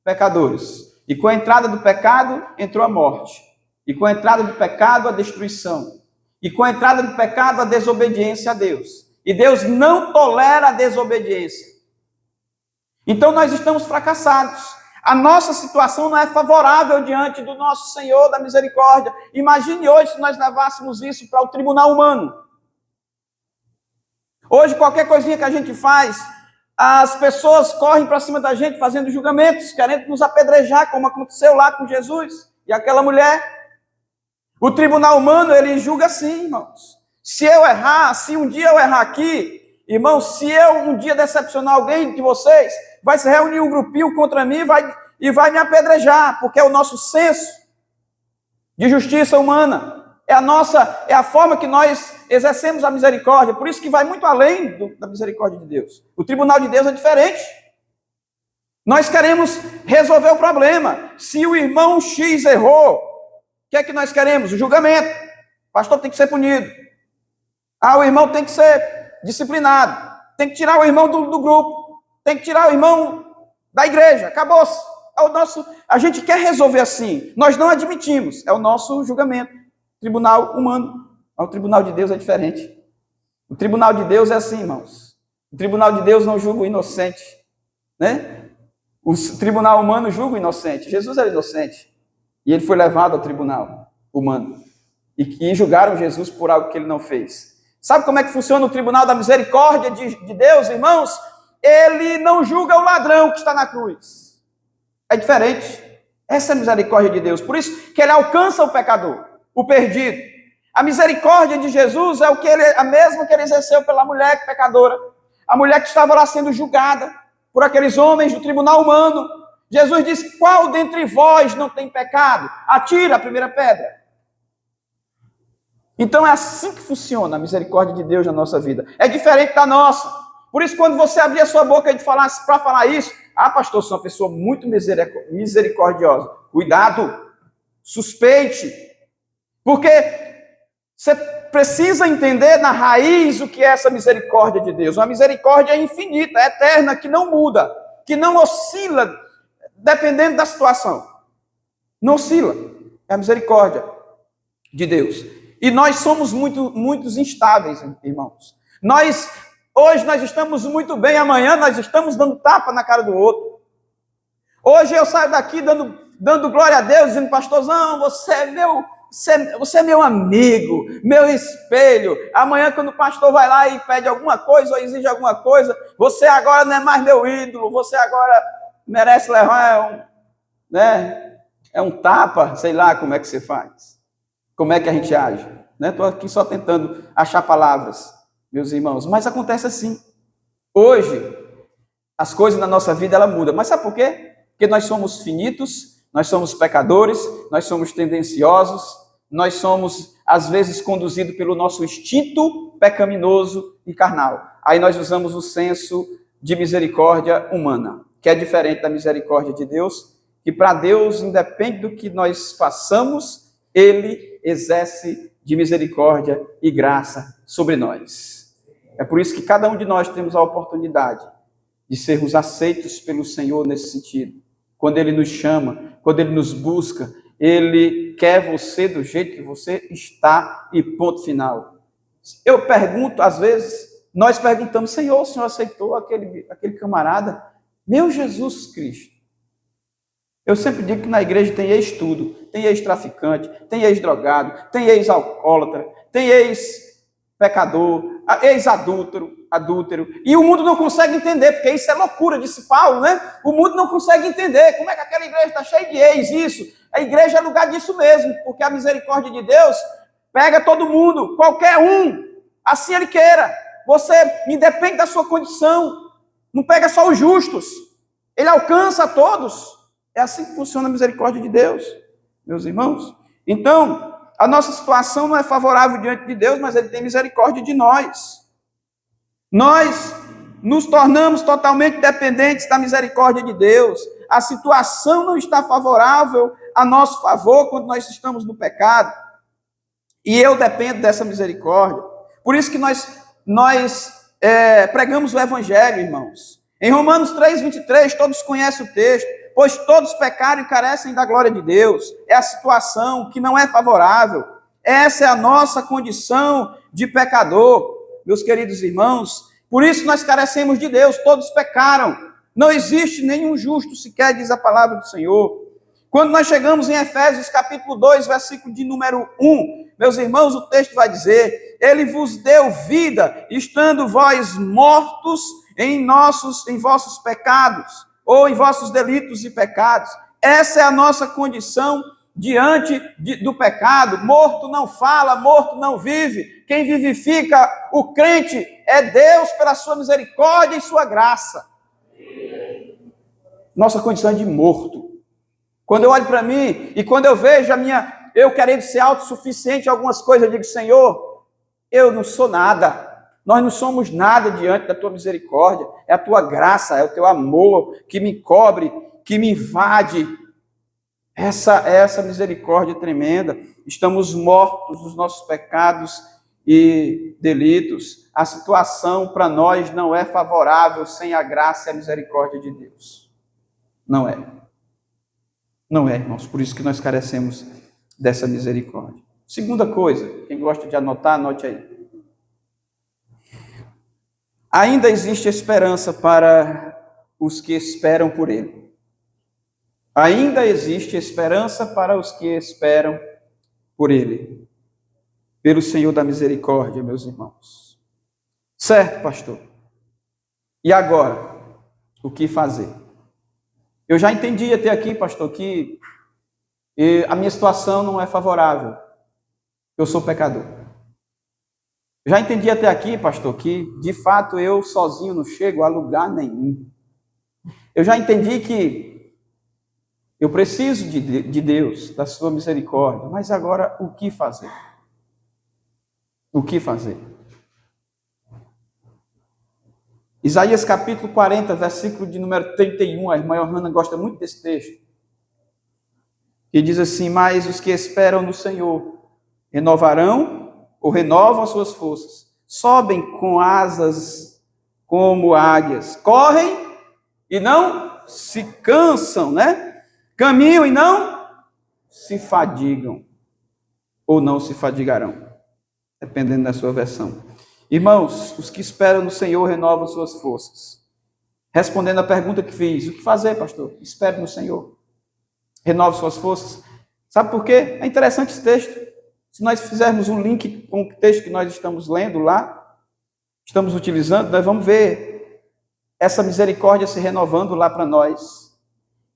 pecadores. E com a entrada do pecado, entrou a morte. E com a entrada do pecado, a destruição. E com a entrada do pecado, a desobediência a Deus. E Deus não tolera a desobediência. Então nós estamos fracassados. A nossa situação não é favorável diante do nosso Senhor da misericórdia. Imagine hoje se nós levássemos isso para o tribunal humano. Hoje, qualquer coisinha que a gente faz, as pessoas correm para cima da gente fazendo julgamentos, querendo nos apedrejar, como aconteceu lá com Jesus e aquela mulher. O tribunal humano, ele julga assim, irmãos. Se eu errar, se um dia eu errar aqui, irmãos, se eu um dia decepcionar alguém de vocês, vai se reunir um grupinho contra mim e vai me apedrejar, porque é o nosso senso de justiça humana. É a forma que nós exercemos a misericórdia, por isso que vai muito além da misericórdia de Deus. O tribunal de Deus é diferente. Nós queremos resolver o problema. Se o irmão X errou, o que é que nós queremos? O julgamento. O pastor tem que ser punido. O irmão tem que ser disciplinado. Tem que tirar o irmão do grupo. Tem que tirar o irmão da igreja. Acabou-se. A gente quer resolver assim. Nós não admitimos. É o nosso julgamento. Tribunal humano. Mas o tribunal de Deus é diferente. O tribunal de Deus é assim, irmãos. O tribunal de Deus não julga o inocente, né? O tribunal humano julga o inocente. Jesus era inocente. E ele foi levado ao tribunal humano. E julgaram Jesus por algo que ele não fez. Sabe como é que funciona o tribunal da misericórdia de Deus, irmãos? Ele não julga o ladrão que está na cruz. É diferente. Essa é a misericórdia de Deus. Por isso que ele alcança o pecador, o perdido. A misericórdia de Jesus é a mesma que ele exerceu pela mulher pecadora. A mulher que estava lá sendo julgada por aqueles homens do tribunal humano. Jesus disse, qual dentre vós não tem pecado? Atira a primeira pedra. Então é assim que funciona a misericórdia de Deus na nossa vida. É diferente da nossa. Por isso, quando você abrir a sua boca para falar isso, pastor, sou uma pessoa muito misericordiosa. Cuidado, suspeite. Porque você precisa entender na raiz o que é essa misericórdia de Deus. Uma misericórdia infinita, eterna, que não muda, que não oscila, dependendo da situação. Não oscila. É a misericórdia de Deus. E nós somos muito instáveis, irmãos. Hoje nós estamos muito bem, amanhã nós estamos dando tapa na cara do outro. Hoje eu saio daqui dando glória a Deus, dizendo, pastorzão, você é meu amigo, meu espelho. Amanhã, quando o pastor vai lá e pede alguma coisa ou exige alguma coisa, você agora não é mais meu ídolo, você agora merece levar um tapa, sei lá como é que você faz. Como é que a gente age? Estou aqui só tentando achar palavras, meus irmãos. Mas acontece assim. Hoje, as coisas na nossa vida, ela mudam. Mas sabe por quê? Porque nós somos finitos, nós somos pecadores, nós somos tendenciosos, nós somos, às vezes, conduzidos pelo nosso instinto pecaminoso e carnal. Aí nós usamos o senso de misericórdia humana, que é diferente da misericórdia de Deus, que para Deus, independe do que nós façamos, Ele exerce de misericórdia e graça sobre nós. É por isso que cada um de nós temos a oportunidade de sermos aceitos pelo Senhor nesse sentido. Quando Ele nos chama, quando Ele nos busca, Ele quer você do jeito que você está e ponto final. Eu pergunto, às vezes, nós perguntamos, Senhor, o Senhor aceitou aquele camarada? Meu Jesus Cristo. Eu sempre digo que na igreja tem ex-tudo, tem ex-traficante, tem ex-drogado, tem ex-alcoólatra, tem ex-pecador, ex-adúltero, e o mundo não consegue entender, porque isso é loucura, disse Paulo, né? O mundo não consegue entender como é que aquela igreja está cheia de ex, isso. A igreja é lugar disso mesmo, porque a misericórdia de Deus pega todo mundo, qualquer um, assim Ele queira. Você independe da sua condição, não pega só os justos, Ele alcança a todos. É assim que funciona a misericórdia de Deus, meus irmãos. Então, a nossa situação não é favorável diante de Deus, mas Ele tem misericórdia de nós. Nós nos tornamos totalmente dependentes da misericórdia de Deus. A situação não está favorável a nosso favor quando nós estamos no pecado. E eu dependo dessa misericórdia. Por isso que nós pregamos o Evangelho, irmãos. Em Romanos 3:23, todos conhecem o texto. Pois todos pecaram e carecem da glória de Deus. É a situação que não é favorável. Essa é a nossa condição de pecador, meus queridos irmãos. Por isso nós carecemos de Deus, todos pecaram. Não existe nenhum justo sequer, diz a palavra do Senhor. Quando nós chegamos em Efésios capítulo 2, versículo de número 1, meus irmãos, o texto vai dizer, Ele vos deu vida, estando vós mortos em vossos pecados, ou em vossos delitos e pecados. Essa é a nossa condição diante do pecado. Morto não fala, morto não vive. Quem vivifica o crente é Deus pela sua misericórdia e sua graça. Nossa condição é de morto. Quando eu olho para mim e quando eu vejo eu querendo ser autossuficiente em algumas coisas, eu digo, Senhor, eu não sou nada. Nós não somos nada diante da tua misericórdia. É a tua graça, é o teu amor que me cobre, que me invade. Essa misericórdia tremenda. Estamos mortos dos nossos pecados e delitos. A situação para nós não é favorável sem a graça e a misericórdia de Deus. Não é. Não é, irmãos. Por isso que nós carecemos dessa misericórdia. Segunda coisa, quem gosta de anotar, anote aí. Ainda existe esperança para os que esperam por Ele. Ainda existe esperança para os que esperam por Ele. Pelo Senhor da misericórdia, meus irmãos. Certo, pastor? E agora? O que fazer? Eu já entendi até aqui, pastor, que a minha situação não é favorável. Eu sou pecador. Já entendi até aqui, pastor, que de fato eu sozinho não chego a lugar nenhum. Eu já entendi que eu preciso de Deus, da sua misericórdia, mas agora o que fazer? O que fazer? Isaías capítulo 40, versículo de número 31, a irmã Johanna gosta muito desse texto, que diz assim, mas os que esperam no Senhor renovarão ou renovam as suas forças, sobem com asas como águias, correm e não se cansam, né? Caminham e não se fadigam, ou não se fadigarão, dependendo da sua versão. Irmãos, os que esperam no Senhor renovam suas forças. Respondendo a pergunta que fiz, o que fazer, pastor? Espere no Senhor, renove suas forças. Sabe por quê? É interessante esse texto. Se nós fizermos um link com o texto que nós estamos lendo lá, estamos utilizando, nós vamos ver essa misericórdia se renovando lá para nós.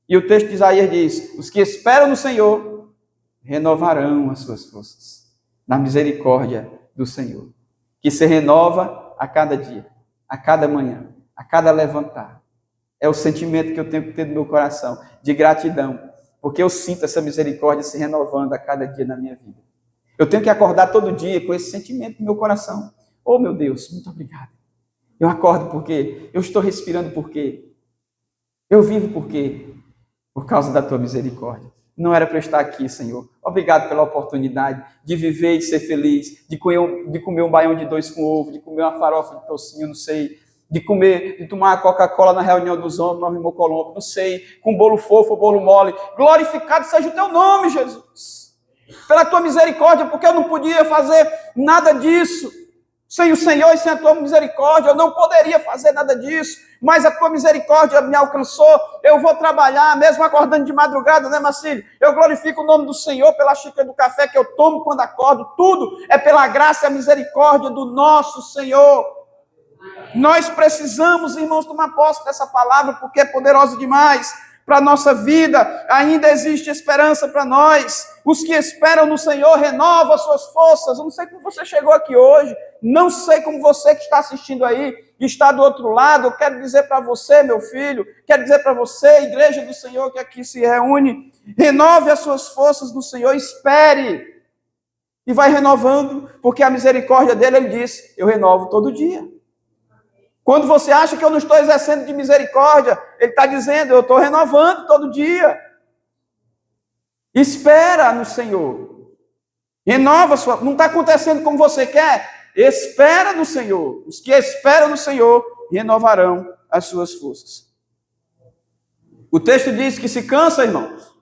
E o texto de Isaías diz, os que esperam no Senhor renovarão as suas forças, na misericórdia do Senhor, que se renova a cada dia, a cada manhã, a cada levantar. É o sentimento que eu tenho que ter no meu coração, de gratidão, porque eu sinto essa misericórdia se renovando a cada dia na minha vida. Eu tenho que acordar todo dia com esse sentimento no meu coração. Oh, meu Deus, muito obrigado. Eu acordo porque eu estou respirando porque eu vivo porque por causa da tua misericórdia. Não era para eu estar aqui, Senhor. Obrigado pela oportunidade de viver e ser feliz, de comer um baião de 2 com ovo, de comer uma farofa de tocinho, não sei, de tomar uma Coca-Cola na reunião dos homens, no Irmão Colombo, não sei, com bolo fofo ou bolo mole. Glorificado seja o teu nome, Jesus. Pela tua misericórdia, porque eu não podia fazer nada disso. Sem o Senhor e sem a tua misericórdia, eu não poderia fazer nada disso, mas a tua misericórdia me alcançou. Eu vou trabalhar, mesmo acordando de madrugada, né, Marcílio? Eu glorifico o nome do Senhor pela xícara do café que eu tomo quando acordo. Tudo é pela graça e a misericórdia do nosso Senhor. Nós precisamos, irmãos, tomar posse dessa palavra, porque é poderosa demais para a nossa vida. Ainda existe esperança para nós. Os que esperam no Senhor renovam as suas forças. Eu não sei como você chegou aqui hoje, não sei como você que está assistindo aí, que está do outro lado. Eu quero dizer para você, meu filho, quero dizer para você, igreja do Senhor que aqui se reúne, renove as suas forças no Senhor, espere. E vai renovando, porque a misericórdia dele, ele diz, eu renovo todo dia. Quando você acha que eu não estou exercendo de misericórdia, ele está dizendo, eu estou renovando todo dia. Espera no Senhor. Renova sua... Não está acontecendo como você quer? Espera no Senhor. Os que esperam no Senhor renovarão as suas forças. O texto diz que se cansa, irmãos.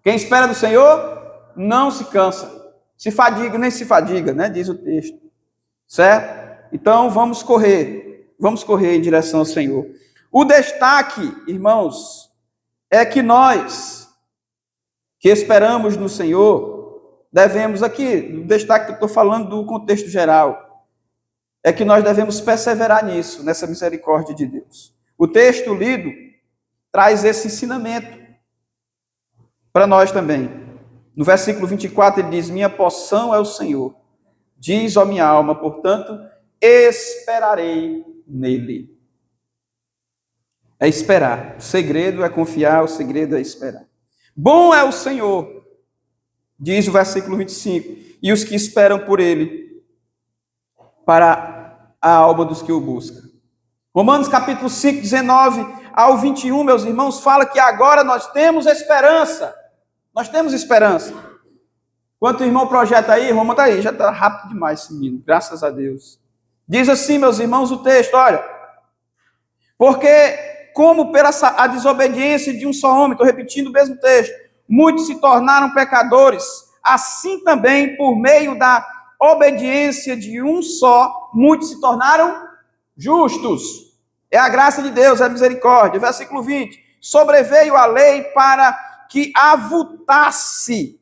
Quem espera no Senhor não se cansa. Se fadiga, nem se fadiga, né? Diz o texto. Certo? Então vamos correr. Vamos correr em direção ao Senhor. O destaque, irmãos, é que nós, que esperamos no Senhor, devemos aqui, o destaque que eu estou falando do contexto geral, é que nós devemos perseverar nisso, nessa misericórdia de Deus. O texto lido traz esse ensinamento para nós também. No versículo 24 ele diz, minha porção é o Senhor. Diz, ó minha alma, portanto, esperarei nele. É esperar. O segredo é confiar, o segredo é esperar. Bom é o Senhor, diz o versículo 25, e os que esperam por ele, para a alma dos que o buscam. Romanos capítulo 5, 19 ao 21, meus irmãos, fala que agora nós temos esperança. Nós temos esperança. Enquanto o irmão projeta aí, Roma está aí, já está rápido demais esse menino, graças a Deus. Diz assim, meus irmãos, o texto, olha, porque como pela a desobediência de um só homem, estou repetindo o mesmo texto, muitos se tornaram pecadores, assim também por meio da obediência de um só, muitos se tornaram justos. É a graça de Deus, é a misericórdia. Versículo 20, sobreveio a lei para que avultasse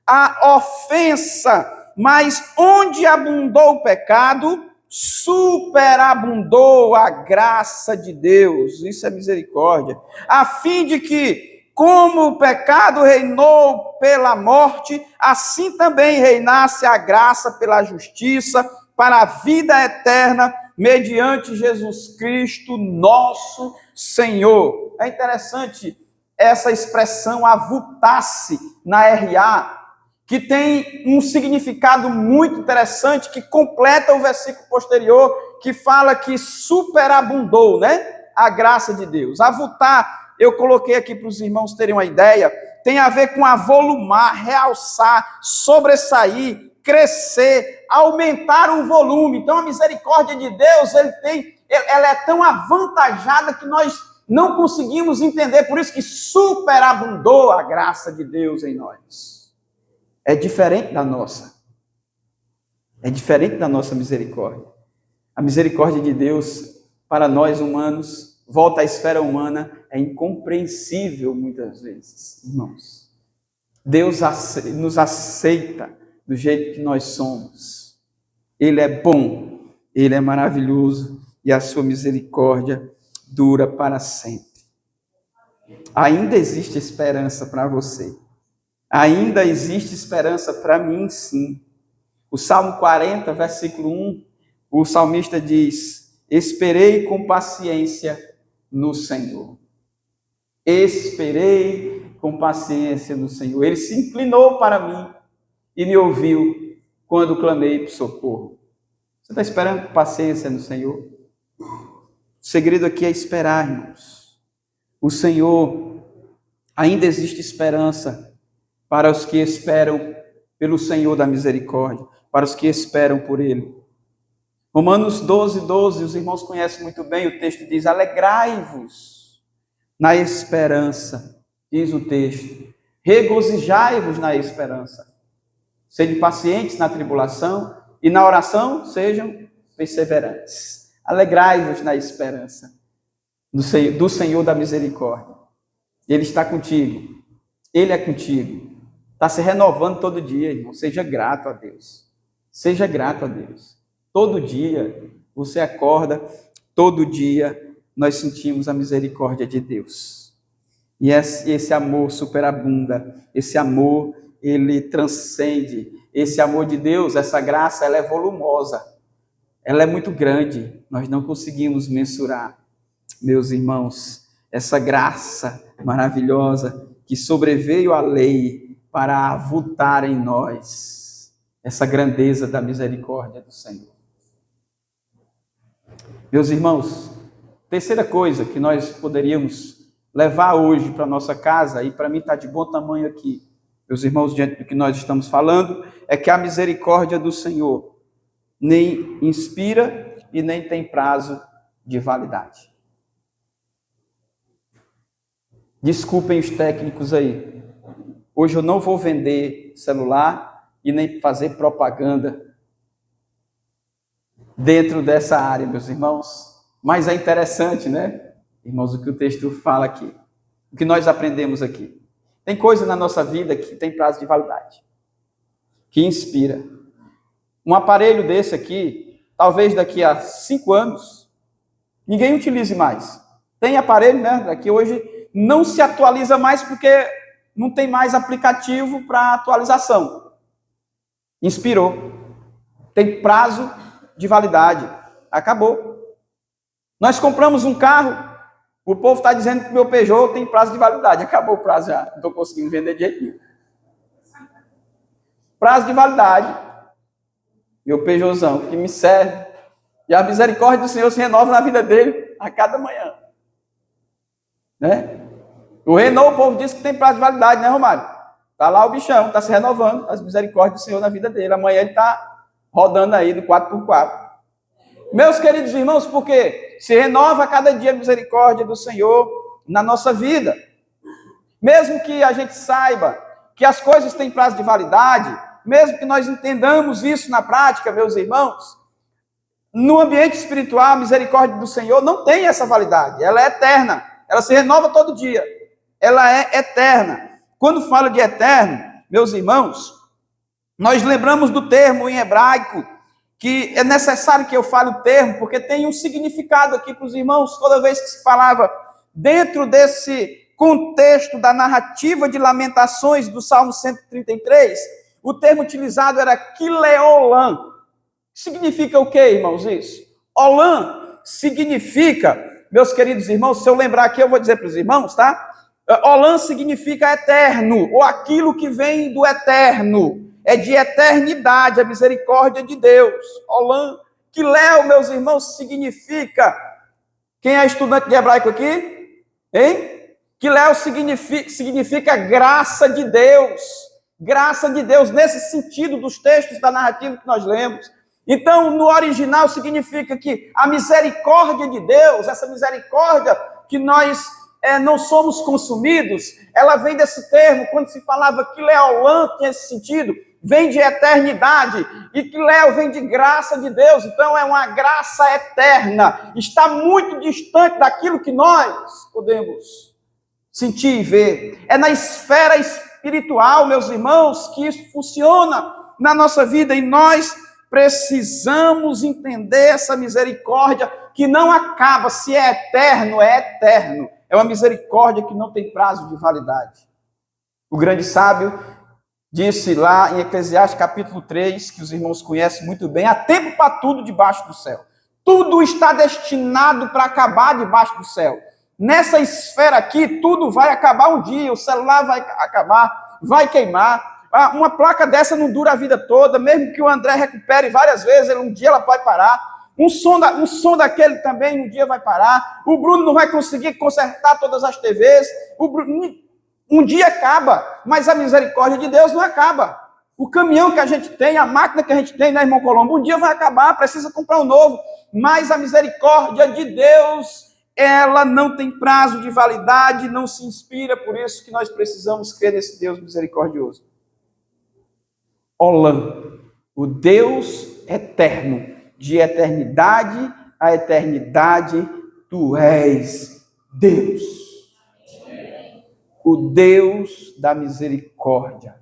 a ofensa, mas onde abundou o pecado, superabundou a graça de Deus, isso é misericórdia, a fim de que, como o pecado reinou pela morte, assim também reinasse a graça pela justiça, para a vida eterna, mediante Jesus Cristo, nosso Senhor. É interessante essa expressão avultasse na RA, que tem um significado muito interessante, que completa o versículo posterior, que fala que superabundou, né? A graça de Deus. Avultar, eu coloquei aqui para os irmãos terem uma ideia, tem a ver com avolumar, realçar, sobressair, crescer, aumentar o volume. Então a misericórdia de Deus, ela é tão avantajada que nós não conseguimos entender, por isso que superabundou a graça de Deus em nós. É diferente da nossa. É diferente da nossa misericórdia. A misericórdia de Deus para nós humanos, volta à esfera humana, é incompreensível muitas vezes, irmãos. Deus nos aceita do jeito que nós somos. Ele é bom, Ele é maravilhoso e a sua misericórdia dura para sempre. Ainda existe esperança para você. Ainda existe esperança para mim, sim. O Salmo 40, versículo 1, o salmista diz, esperei com paciência no Senhor. Esperei com paciência no Senhor. Ele se inclinou para mim e me ouviu quando clamei por socorro. Você está esperando com paciência no Senhor? O segredo aqui é esperar, irmãos. O Senhor Ainda existe esperança para os que esperam pelo Senhor da misericórdia, para os que esperam por Ele. Romanos 12, 12, os irmãos conhecem muito bem, o texto diz: alegrai-vos na esperança, diz o texto, regozijai-vos na esperança, sede pacientes na tribulação e na oração sejam perseverantes. Alegrai-vos na esperança do Senhor da misericórdia. Ele está contigo, Ele é contigo, está se renovando todo dia, irmão. Seja grato a Deus, seja grato a Deus. Todo dia você acorda, todo dia nós sentimos a misericórdia de Deus. E esse amor superabunda, esse amor, ele transcende. Esse amor de Deus, essa graça, ela é volumosa, ela é muito grande, nós não conseguimos mensurar. Meus irmãos, essa graça maravilhosa que sobreveio à lei para avultar em nós essa grandeza da misericórdia do Senhor. Meus irmãos, terceira coisa que nós poderíamos levar hoje para nossa casa, e para mim está de bom tamanho aqui, meus irmãos, diante do que nós estamos falando, é que a misericórdia do Senhor nem inspira e nem tem prazo de validade. Desculpem os técnicos aí. Hoje eu não vou vender celular e nem fazer propaganda dentro dessa área, meus irmãos. Mas é interessante, né, irmãos, o que o texto fala aqui, o que nós aprendemos aqui. Tem coisa na nossa vida que tem prazo de validade, que inspira. Um aparelho desse aqui, talvez daqui a 5 anos, ninguém utilize mais. Tem aparelho, né, que hoje não se atualiza mais porque não tem mais aplicativo para atualização. Inspirou. Tem prazo de validade. Acabou. Nós compramos um carro, o povo está dizendo que o meu Peugeot tem prazo de validade. Acabou o prazo já. Não estou conseguindo vender de jeito nenhum. Prazo de validade. Meu Peugeotzão, que me serve. E a misericórdia do Senhor se renova na vida dele a cada manhã. Né? O Renault, o povo diz que tem prazo de validade, né, Romário? Está lá o bichão, está se renovando as misericórdias do Senhor na vida dele. Amanhã ele está rodando aí no 4x4. Meus queridos irmãos, porque se renova a cada dia a misericórdia do Senhor na nossa vida. Mesmo que a gente saiba que as coisas têm prazo de validade, mesmo que nós entendamos isso na prática, meus irmãos, no ambiente espiritual, a misericórdia do Senhor não tem essa validade, ela é eterna, ela se renova todo dia, ela é eterna. Quando fala de eterno, meus irmãos, nós lembramos do termo em hebraico, que é necessário que eu fale o termo, porque tem um significado aqui para os irmãos, toda vez que se falava dentro desse contexto da narrativa de lamentações do Salmo 133, o termo utilizado era Kileolam. Significa o quê, irmãos, isso? Olam significa, meus queridos irmãos, se eu lembrar aqui, eu vou dizer para os irmãos, tá? Olam significa eterno, ou aquilo que vem do eterno. É de eternidade, a misericórdia de Deus. Olam, Kileo, meus irmãos, significa... Quem é estudante de hebraico aqui? Hein? Kileo significa graça de Deus. Graça de Deus, nesse sentido dos textos da narrativa que nós lemos. Então, no original, significa que a misericórdia de Deus, essa misericórdia que nós não somos consumidos, ela vem desse termo, quando se falava Kileolam, tinha esse sentido, vem de eternidade, e Kileo vem de graça de Deus, então é uma graça eterna, está muito distante daquilo que nós podemos sentir e ver. É na esfera espiritual, meus irmãos, que isso funciona na nossa vida, e nós precisamos entender essa misericórdia que não acaba, se é eterno, é eterno. É uma misericórdia que não tem prazo de validade. O grande sábio disse lá em Eclesiastes capítulo 3, que os irmãos conhecem muito bem, há tempo para tudo debaixo do céu. Tudo está destinado para acabar debaixo do céu. Nessa esfera aqui, tudo vai acabar um dia, o celular vai acabar, vai queimar. Uma placa dessa não dura a vida toda, mesmo que o André recupere várias vezes, um dia ela vai parar. Um som daquele também um dia vai parar. O Bruno não vai conseguir consertar todas as TVs. Um dia acaba, mas a misericórdia de Deus não acaba. O caminhão que a gente tem, a máquina que a gente tem, né, irmão Colombo, um dia vai acabar, precisa comprar um novo. Mas a misericórdia de Deus, ela não tem prazo de validade, não se inspira, por isso que nós precisamos crer nesse Deus misericordioso. Olam, o Deus eterno, de eternidade a eternidade, tu és Deus. O Deus da misericórdia,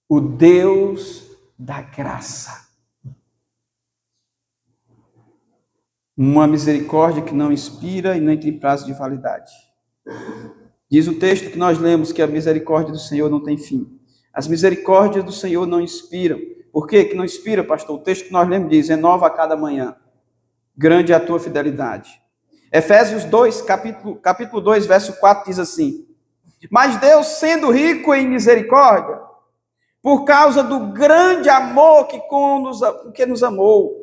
o Deus da graça. Uma misericórdia que não inspira e nem tem prazo de validade. Diz o texto que nós lemos que a misericórdia do Senhor não tem fim. As misericórdias do Senhor não inspiram. Por quê que não inspira, pastor? O texto que nós lemos diz, renova a cada manhã. Grande é a tua fidelidade. Efésios 2, capítulo 2, verso 4 diz assim, mas Deus, sendo rico em misericórdia, por causa do grande amor que nos amou.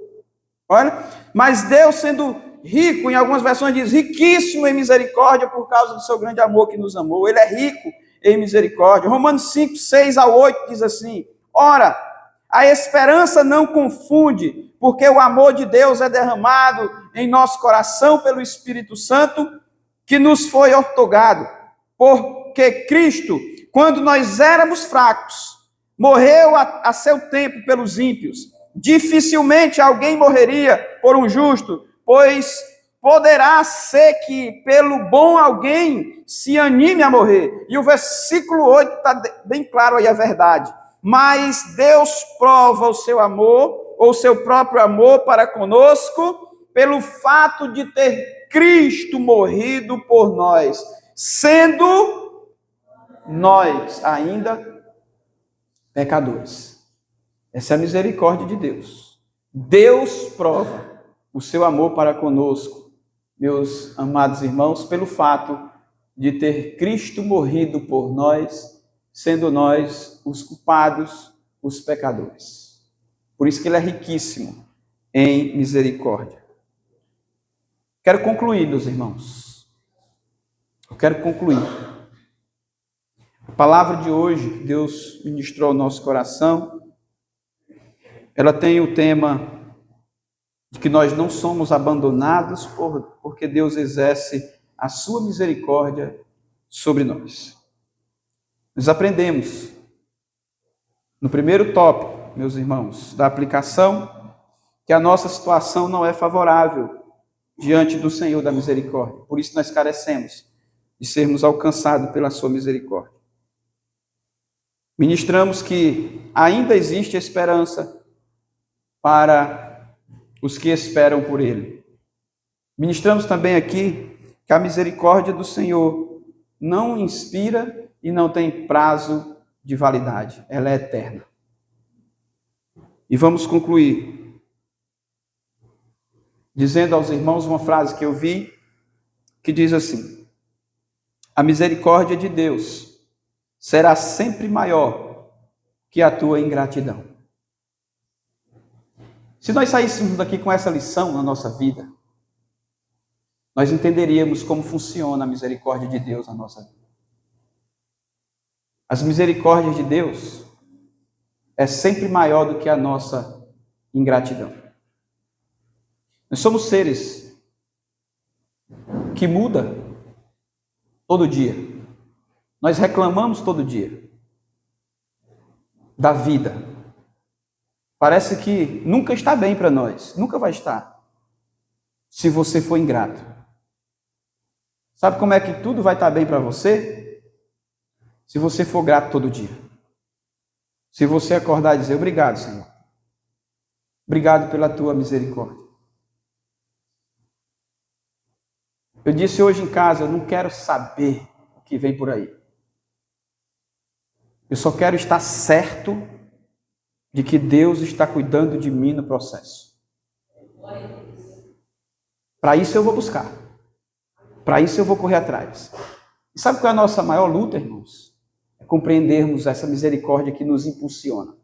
Olha, mas Deus sendo rico, em algumas versões diz, riquíssimo em misericórdia, por causa do seu grande amor que nos amou. Ele é rico em misericórdia. Romanos 5, 6 a 8 diz assim, ora, a esperança não confunde, porque o amor de Deus é derramado em nosso coração pelo Espírito Santo, que nos foi outorgado. Porque Cristo, quando nós éramos fracos, morreu a seu tempo pelos ímpios. Dificilmente alguém morreria por um justo, pois poderá ser que pelo bom alguém se anime a morrer. E o versículo 8 está bem claro aí a verdade. Mas Deus prova o seu amor, ou seu próprio amor para conosco, pelo fato de ter Cristo morrido por nós, sendo nós ainda pecadores. Essa é a misericórdia de Deus. Deus prova o seu amor para conosco, meus amados irmãos, pelo fato de ter Cristo morrido por nós, sendo nós os culpados, os pecadores. Por isso que ele é riquíssimo em misericórdia. Quero concluir, meus irmãos. Eu quero concluir. A palavra de hoje, Deus ministrou ao nosso coração. Ela tem o tema de que nós não somos abandonados porque Deus exerce a sua misericórdia sobre nós. Nós aprendemos no primeiro tópico, meus irmãos, da aplicação, que a nossa situação não é favorável diante do Senhor da misericórdia. Por isso nós carecemos de sermos alcançados pela sua misericórdia. Ministramos que ainda existe esperança para os que esperam por Ele. Ministramos também aqui que a misericórdia do Senhor não inspira e não tem prazo de validade. Ela é eterna. E vamos concluir dizendo aos irmãos uma frase que eu vi, que diz assim: a misericórdia de Deus será sempre maior que a tua ingratidão. Se nós saíssemos daqui com essa lição na nossa vida, nós entenderíamos como funciona a misericórdia de Deus na nossa vida. As misericórdias de Deus é sempre maior do que a nossa ingratidão. Nós somos seres que mudam todo dia. Nós reclamamos todo dia da vida. Parece que nunca está bem para nós, nunca vai estar, se você for ingrato. Sabe como é que tudo vai estar bem para você? Se você for grato todo dia. Se você acordar e dizer: obrigado, Senhor. Obrigado pela tua misericórdia. Eu disse hoje em casa: eu não quero saber o que vem por aí. Eu só quero estar certo de que Deus está cuidando de mim no processo. Para isso eu vou buscar. Para isso eu vou correr atrás. E sabe qual é a nossa maior luta, irmãos? É compreendermos essa misericórdia que nos impulsiona.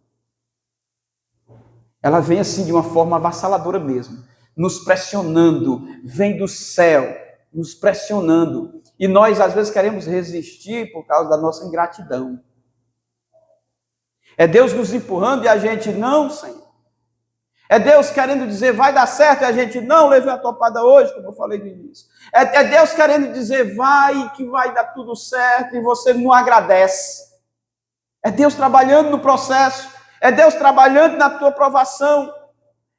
Ela vem assim de uma forma avassaladora mesmo, nos pressionando, vem do céu, nos pressionando. e nós às vezes queremos resistir por causa da nossa ingratidão. É Deus nos empurrando e a gente, não, Senhor. É Deus querendo dizer, vai dar certo, e a gente, não, levei a topada hoje, como eu falei no início. É Deus querendo dizer, vai, que vai dar tudo certo, e você não agradece. É Deus trabalhando no processo, é Deus trabalhando na tua provação,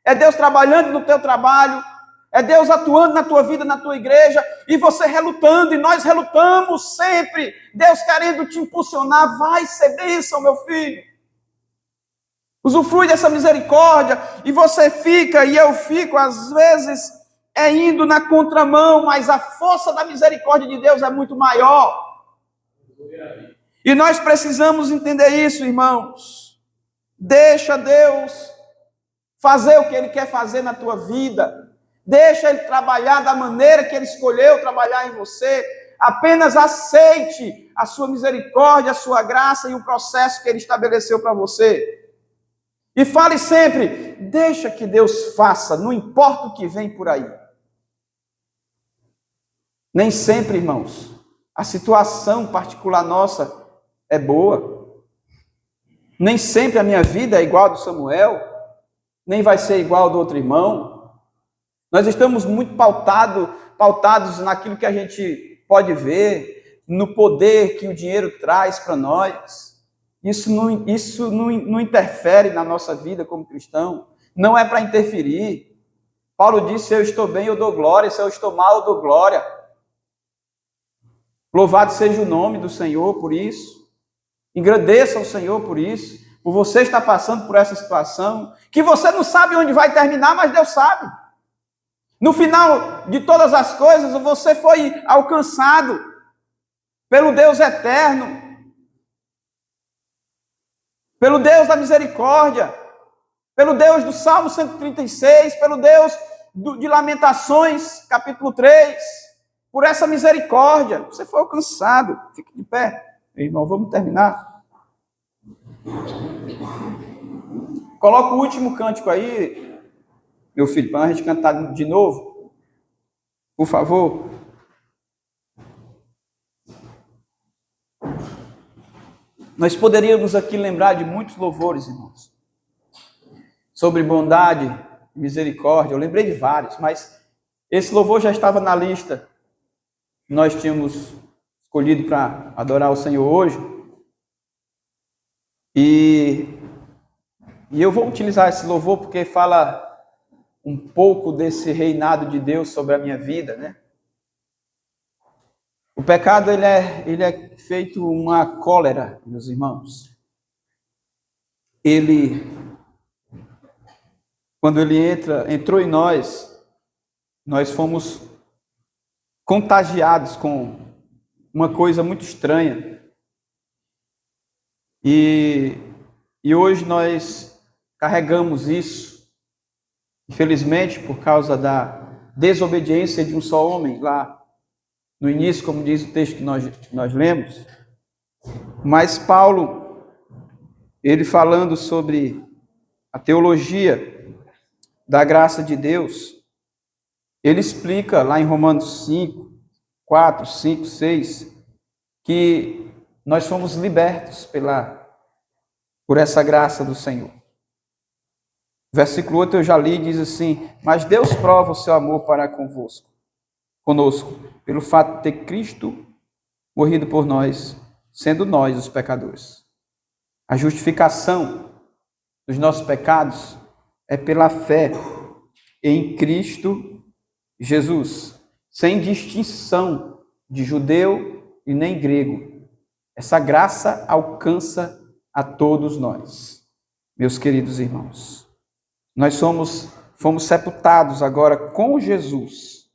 é Deus trabalhando no teu trabalho, é Deus atuando na tua vida, na tua igreja, e você relutando, e nós relutamos sempre. Deus querendo te impulsionar, vai ser bênção, meu filho. Usufrui dessa misericórdia, e você fica, e eu fico, às vezes, indo na contramão, mas a força da misericórdia de Deus é muito maior. E nós precisamos entender isso, irmãos. Deixa Deus fazer o que Ele quer fazer na tua vida. Deixa Ele trabalhar da maneira que Ele escolheu trabalhar em você. Apenas aceite a sua misericórdia, a sua graça e o processo que Ele estabeleceu para você. E fale sempre, deixa que Deus faça, não importa o que vem por aí. Nem sempre, irmãos, a situação particular nossa é boa. Nem sempre a minha vida é igual a do Samuel, nem vai ser igual a do outro irmão. Nós estamos muito pautados naquilo que a gente pode ver, no poder que o dinheiro traz para nós. Isso não interfere na nossa vida como cristão, não é para interferir. Paulo disse, se eu estou bem, eu dou glória, se eu estou mal, eu dou glória. Louvado seja o nome do Senhor por isso. Engrandeça o Senhor por isso, por você estar passando por essa situação, que você não sabe onde vai terminar, mas Deus sabe. No final de todas as coisas, você foi alcançado pelo Deus eterno, pelo Deus da misericórdia, pelo Deus do Salmo 136, pelo Deus de Lamentações, capítulo 3, por essa misericórdia, você foi alcançado. Fique de pé, meu irmão, vamos terminar. Coloca o último cântico aí, meu filho, para a gente cantar de novo, por favor. Nós poderíamos aqui lembrar de muitos louvores, irmãos, sobre bondade e misericórdia. Eu lembrei de vários, mas esse louvor já estava na lista que nós tínhamos escolhido para adorar o Senhor hoje. E eu vou utilizar esse louvor porque fala um pouco desse reinado de Deus sobre a minha vida, né? O pecado, ele é feito uma cólera, meus irmãos. Quando ele entrou em nós fomos contagiados com uma coisa muito estranha. E hoje nós carregamos isso, infelizmente, por causa da desobediência de um só homem lá no início, como diz o texto que nós lemos. Mas Paulo, ele falando sobre a teologia da graça de Deus, ele explica lá em Romanos 5, 4, 5, 6, que nós fomos libertos por essa graça do Senhor. Versículo 8 eu já li, diz assim, mas Deus prova o seu amor para conosco, pelo fato de ter Cristo morrido por nós, sendo nós os pecadores. A justificação dos nossos pecados é pela fé em Cristo Jesus, sem distinção de judeu e nem grego. Essa graça alcança a todos nós, meus queridos irmãos. Nós fomos sepultados agora com Jesus.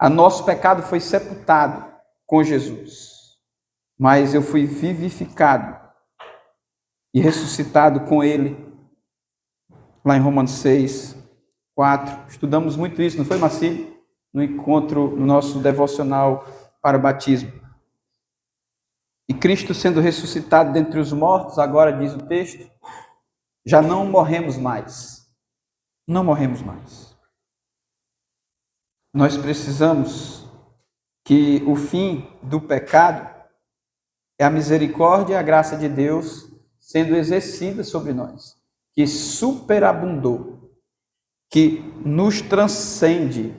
O nosso pecado foi sepultado com Jesus, mas eu fui vivificado e ressuscitado com Ele, lá em Romanos 6, 4. Estudamos muito isso, não foi, Marcílio? No encontro, no nosso devocional para o batismo. E Cristo sendo ressuscitado dentre os mortos, agora diz o texto, já não morremos mais. Não morremos mais. Nós precisamos que o fim do pecado é a misericórdia e a graça de Deus sendo exercida sobre nós, que superabundou, que nos transcende,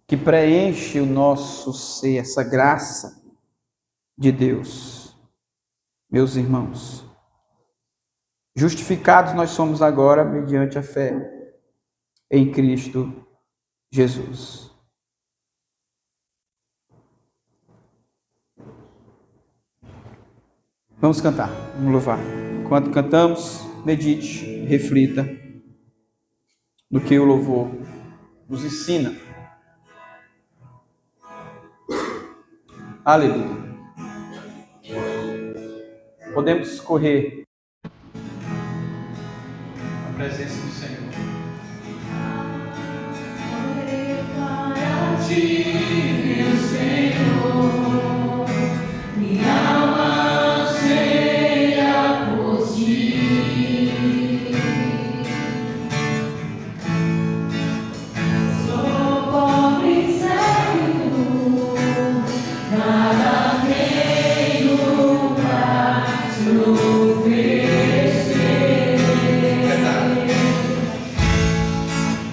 que preenche o nosso ser, essa graça de Deus. Meus irmãos, justificados nós somos agora mediante a fé em Cristo Jesus. Vamos cantar, vamos louvar. Enquanto cantamos, medite, reflita no que o louvor nos ensina. Aleluia. Podemos correr a presença do Senhor. Correr para ti, meu Senhor, minha alma anseia por ti. Sou pobre e cego, nada tenho pra te oferecer.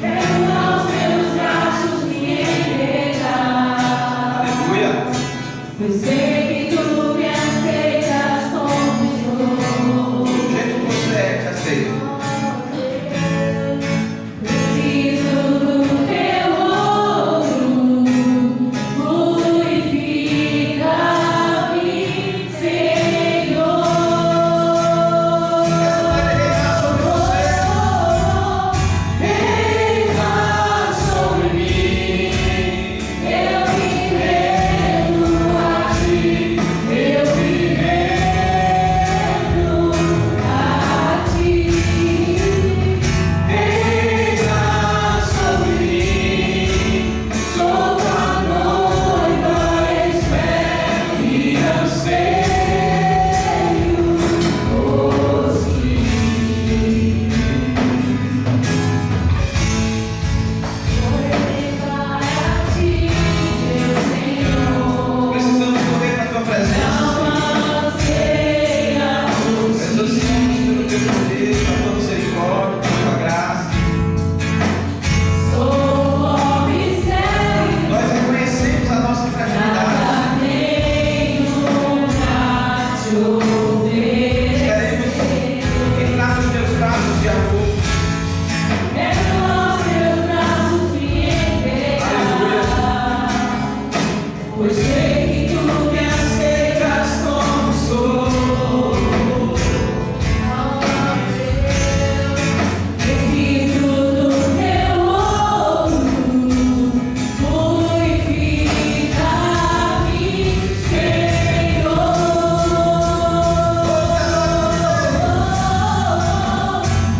Quero aos teus braços me entregar, pois sei que tu me aceitas como sou. Do jeito que você é, te aceita. Preciso do teu ouro, purifica-me, Senhor. Reina sobre mim, eu me rendo a ti, eu me rendo a ti. Reina sobre mim, sou tua noiva, espero e anseio por ti. Correr para ti, meu Senhor, Precisamos correr na tua presença, alma anseia por Senhor. Precisamos pelo teu poder, pela tua misericórdia, pela tua graça. Sou pobre e cego, Nós reconhecemos a nossa fragilidade. nada tenho pra te Queremos oferecer. entrar nos teus braços de amor. Quero aos teus braços me entregar, pois sei que tu me aceitas como sou. Preciso do teu ouro, purifica-me, Senhor.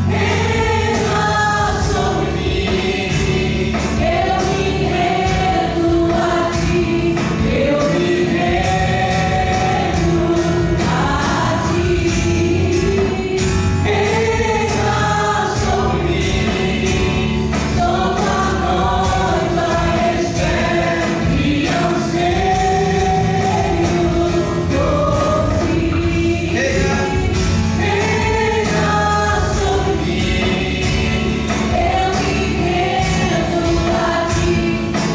Reina sobre mim, eu me rendo a ti, eu me rendo a ti. Reina sobre mim, sou tua noiva, espero e anseio por ti. Reina sobre mim, eu me rendo a ti,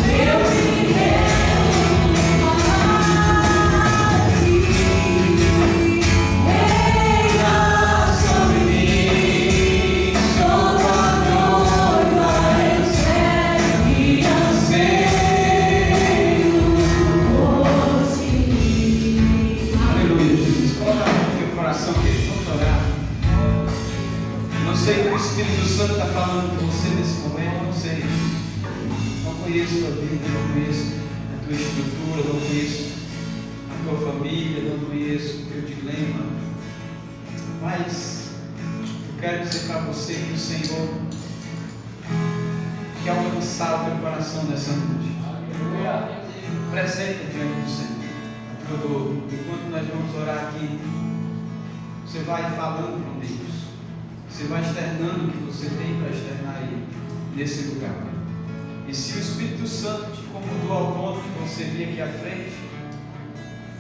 eu me rendo a ti. Reina sobre mim, sou tua noiva, espero e anseio por ti. Aleluia, Jesus. Coloca a mão no teu coração, querido. Vamos orar. Não sei o que o Espírito Santo está falando com você nesse momento, não sei. Não conheço a tua vida, não conheço a tua estrutura, não conheço a tua família, não conheço o teu dilema. Mas eu quero dizer para você que o Senhor quer alcançar o teu coração nessa noite. Presente diante do Senhor. Enquanto nós vamos orar aqui, você vai falando com Deus. Você vai externando o que você tem para externar aí, nesse lugar. E se o Espírito Santo te incomodou ao ponto de você vir aqui à frente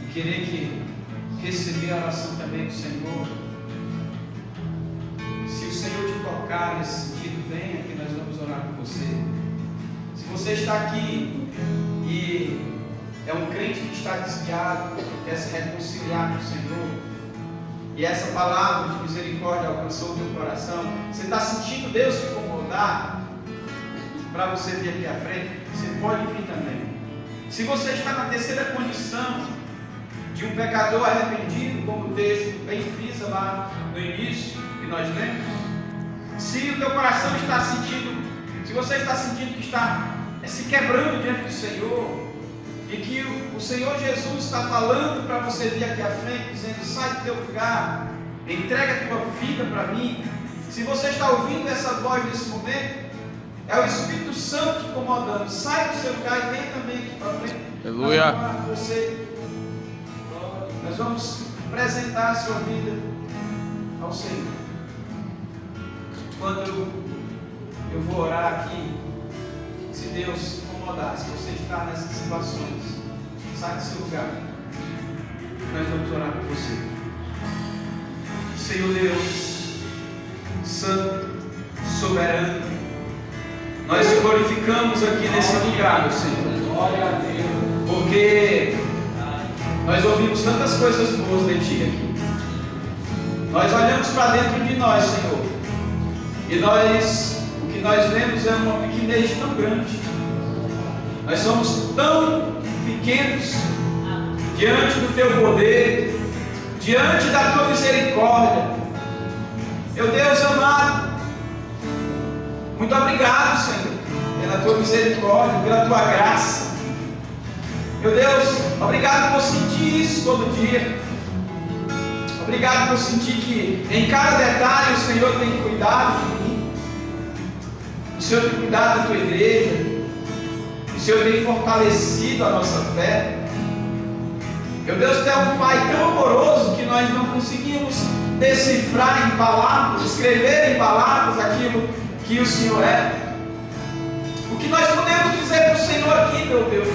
e querer que receber a oração também do Senhor, se o Senhor te tocar nesse sentido, venha que nós vamos orar por você. Se você está aqui e é um crente que está desviado, quer se reconciliar com o Senhor, e essa palavra de misericórdia alcançou o teu coração, você está sentindo Deus te incomodar para você vir aqui à frente, você pode vir também. Se você está na terceira condição de um pecador arrependido, como o texto bem frisa lá no início que nós lemos, se o teu coração está sentindo, se você está sentindo que está se quebrando diante do Senhor, e que o Senhor Jesus está falando para você vir aqui à frente, dizendo: sai do teu lugar, entrega a tua vida para mim. Se você está ouvindo essa voz nesse momento, é o Espírito Santo te incomodando. Sai do seu lugar e vem também aqui para frente. Aleluia. Nós vamos apresentar a sua vida ao Senhor. Quando eu vou orar aqui, se Deus se incomodar, se você está nessas situações, sai do seu lugar. Nós vamos orar por você. Senhor Deus, Santo, Soberano, nós te glorificamos aqui nesse lugar, meu Senhor. Glória a Deus. Porque nós ouvimos tantas coisas boas de Ti aqui. Nós olhamos para dentro de nós, Senhor, e o que nós vemos é uma pequenez tão grande. Nós somos tão pequenos diante do Teu poder, diante da Tua misericórdia. Meu Deus amado, muito obrigado, Senhor, pela Tua misericórdia, pela Tua graça. Meu Deus, obrigado por sentir isso todo dia. Obrigado por sentir que em cada detalhe o Senhor tem cuidado de mim. O Senhor tem cuidado da Tua igreja. O Senhor tem fortalecido a nossa fé. Meu Deus, Tu é um Pai tão amoroso que nós não conseguimos decifrar em palavras, escrever em palavras aquilo que o Senhor é. O que nós podemos dizer para o Senhor aqui, meu Deus,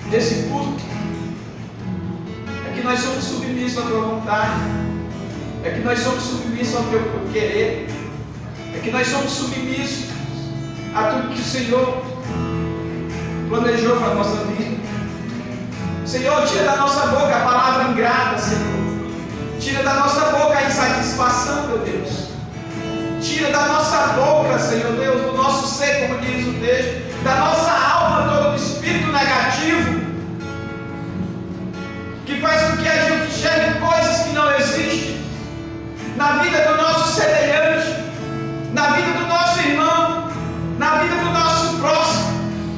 nesse culto, é que nós somos submissos à Tua vontade, é que nós somos submissos ao Teu querer, é que nós somos submissos a tudo que o Senhor planejou para a nossa vida. Senhor, tira da nossa boca a palavra ingrata, Senhor. Tira da nossa boca a insatisfação, meu Deus. Tira da nossa boca, Senhor Deus, do nosso ser, como diz o texto, da nossa alma todo o espírito negativo, que faz com que a gente enxergue coisas que não existem na vida do nosso semelhante, na vida do nosso irmão, na vida do nosso próximo.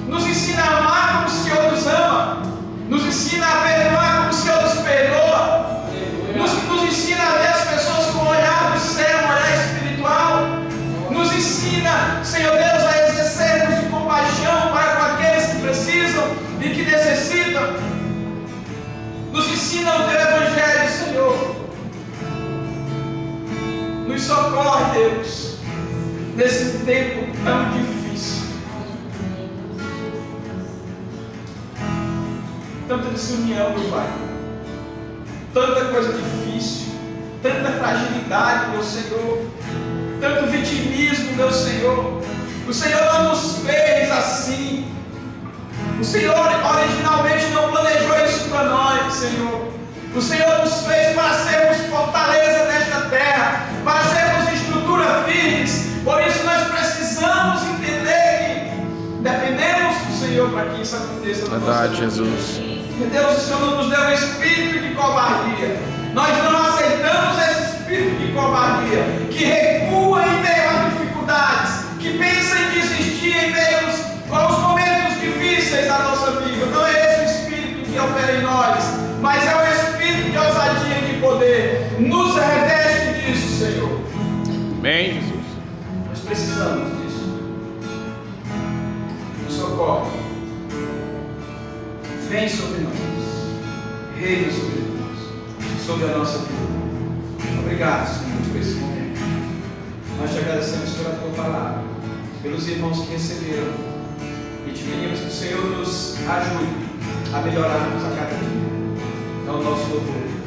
Nos ensina a amar como o Senhor nos ama, nos ensina a perdoar como o Senhor nos perdoa, nos ensina a ver as pessoas com o olhar do céu, um olhar espiritual, nos ensina, Senhor Deus, a exercermos de compaixão para com aqueles que precisam e que necessitam. Nos ensina o Teu Evangelho, Senhor. Nos socorre, Deus, nesse tempo tão difícil. Tanta desunião, meu Pai. Tanta coisa difícil. Tanta fragilidade, meu Senhor. Tanto vitimismo, meu Senhor. O Senhor não nos fez assim. O Senhor originalmente não planejou isso para nós, Senhor. O Senhor nos fez para sermos fortaleza nesta terra, para sermos estrutura firmes. Por isso nós precisamos entender que dependemos do Senhor para que isso aconteça na nossa vida. Jesus. Meu Deus, o Senhor não nos deu um espírito de covardia. Nós não aceitamos esse espírito de covardia, que recua em meio às dificuldades, que pensa em desistir em meio aos momentos difíceis da nossa vida. Não é esse o espírito que opera em nós, mas é o espírito de ousadia e de poder. Nos reveste disso, Senhor. Amém, Jesus. Nós precisamos disso. Nos socorre. Vem sobre nós. Reina sobre nós. Sobre a nossa vida. Obrigado, Senhor, por esse momento. Nós te agradecemos pela Tua palavra, pelos irmãos que receberam e E te pedimos que o Senhor nos ajude a melhorarmos a cada dia. É o nosso louvor.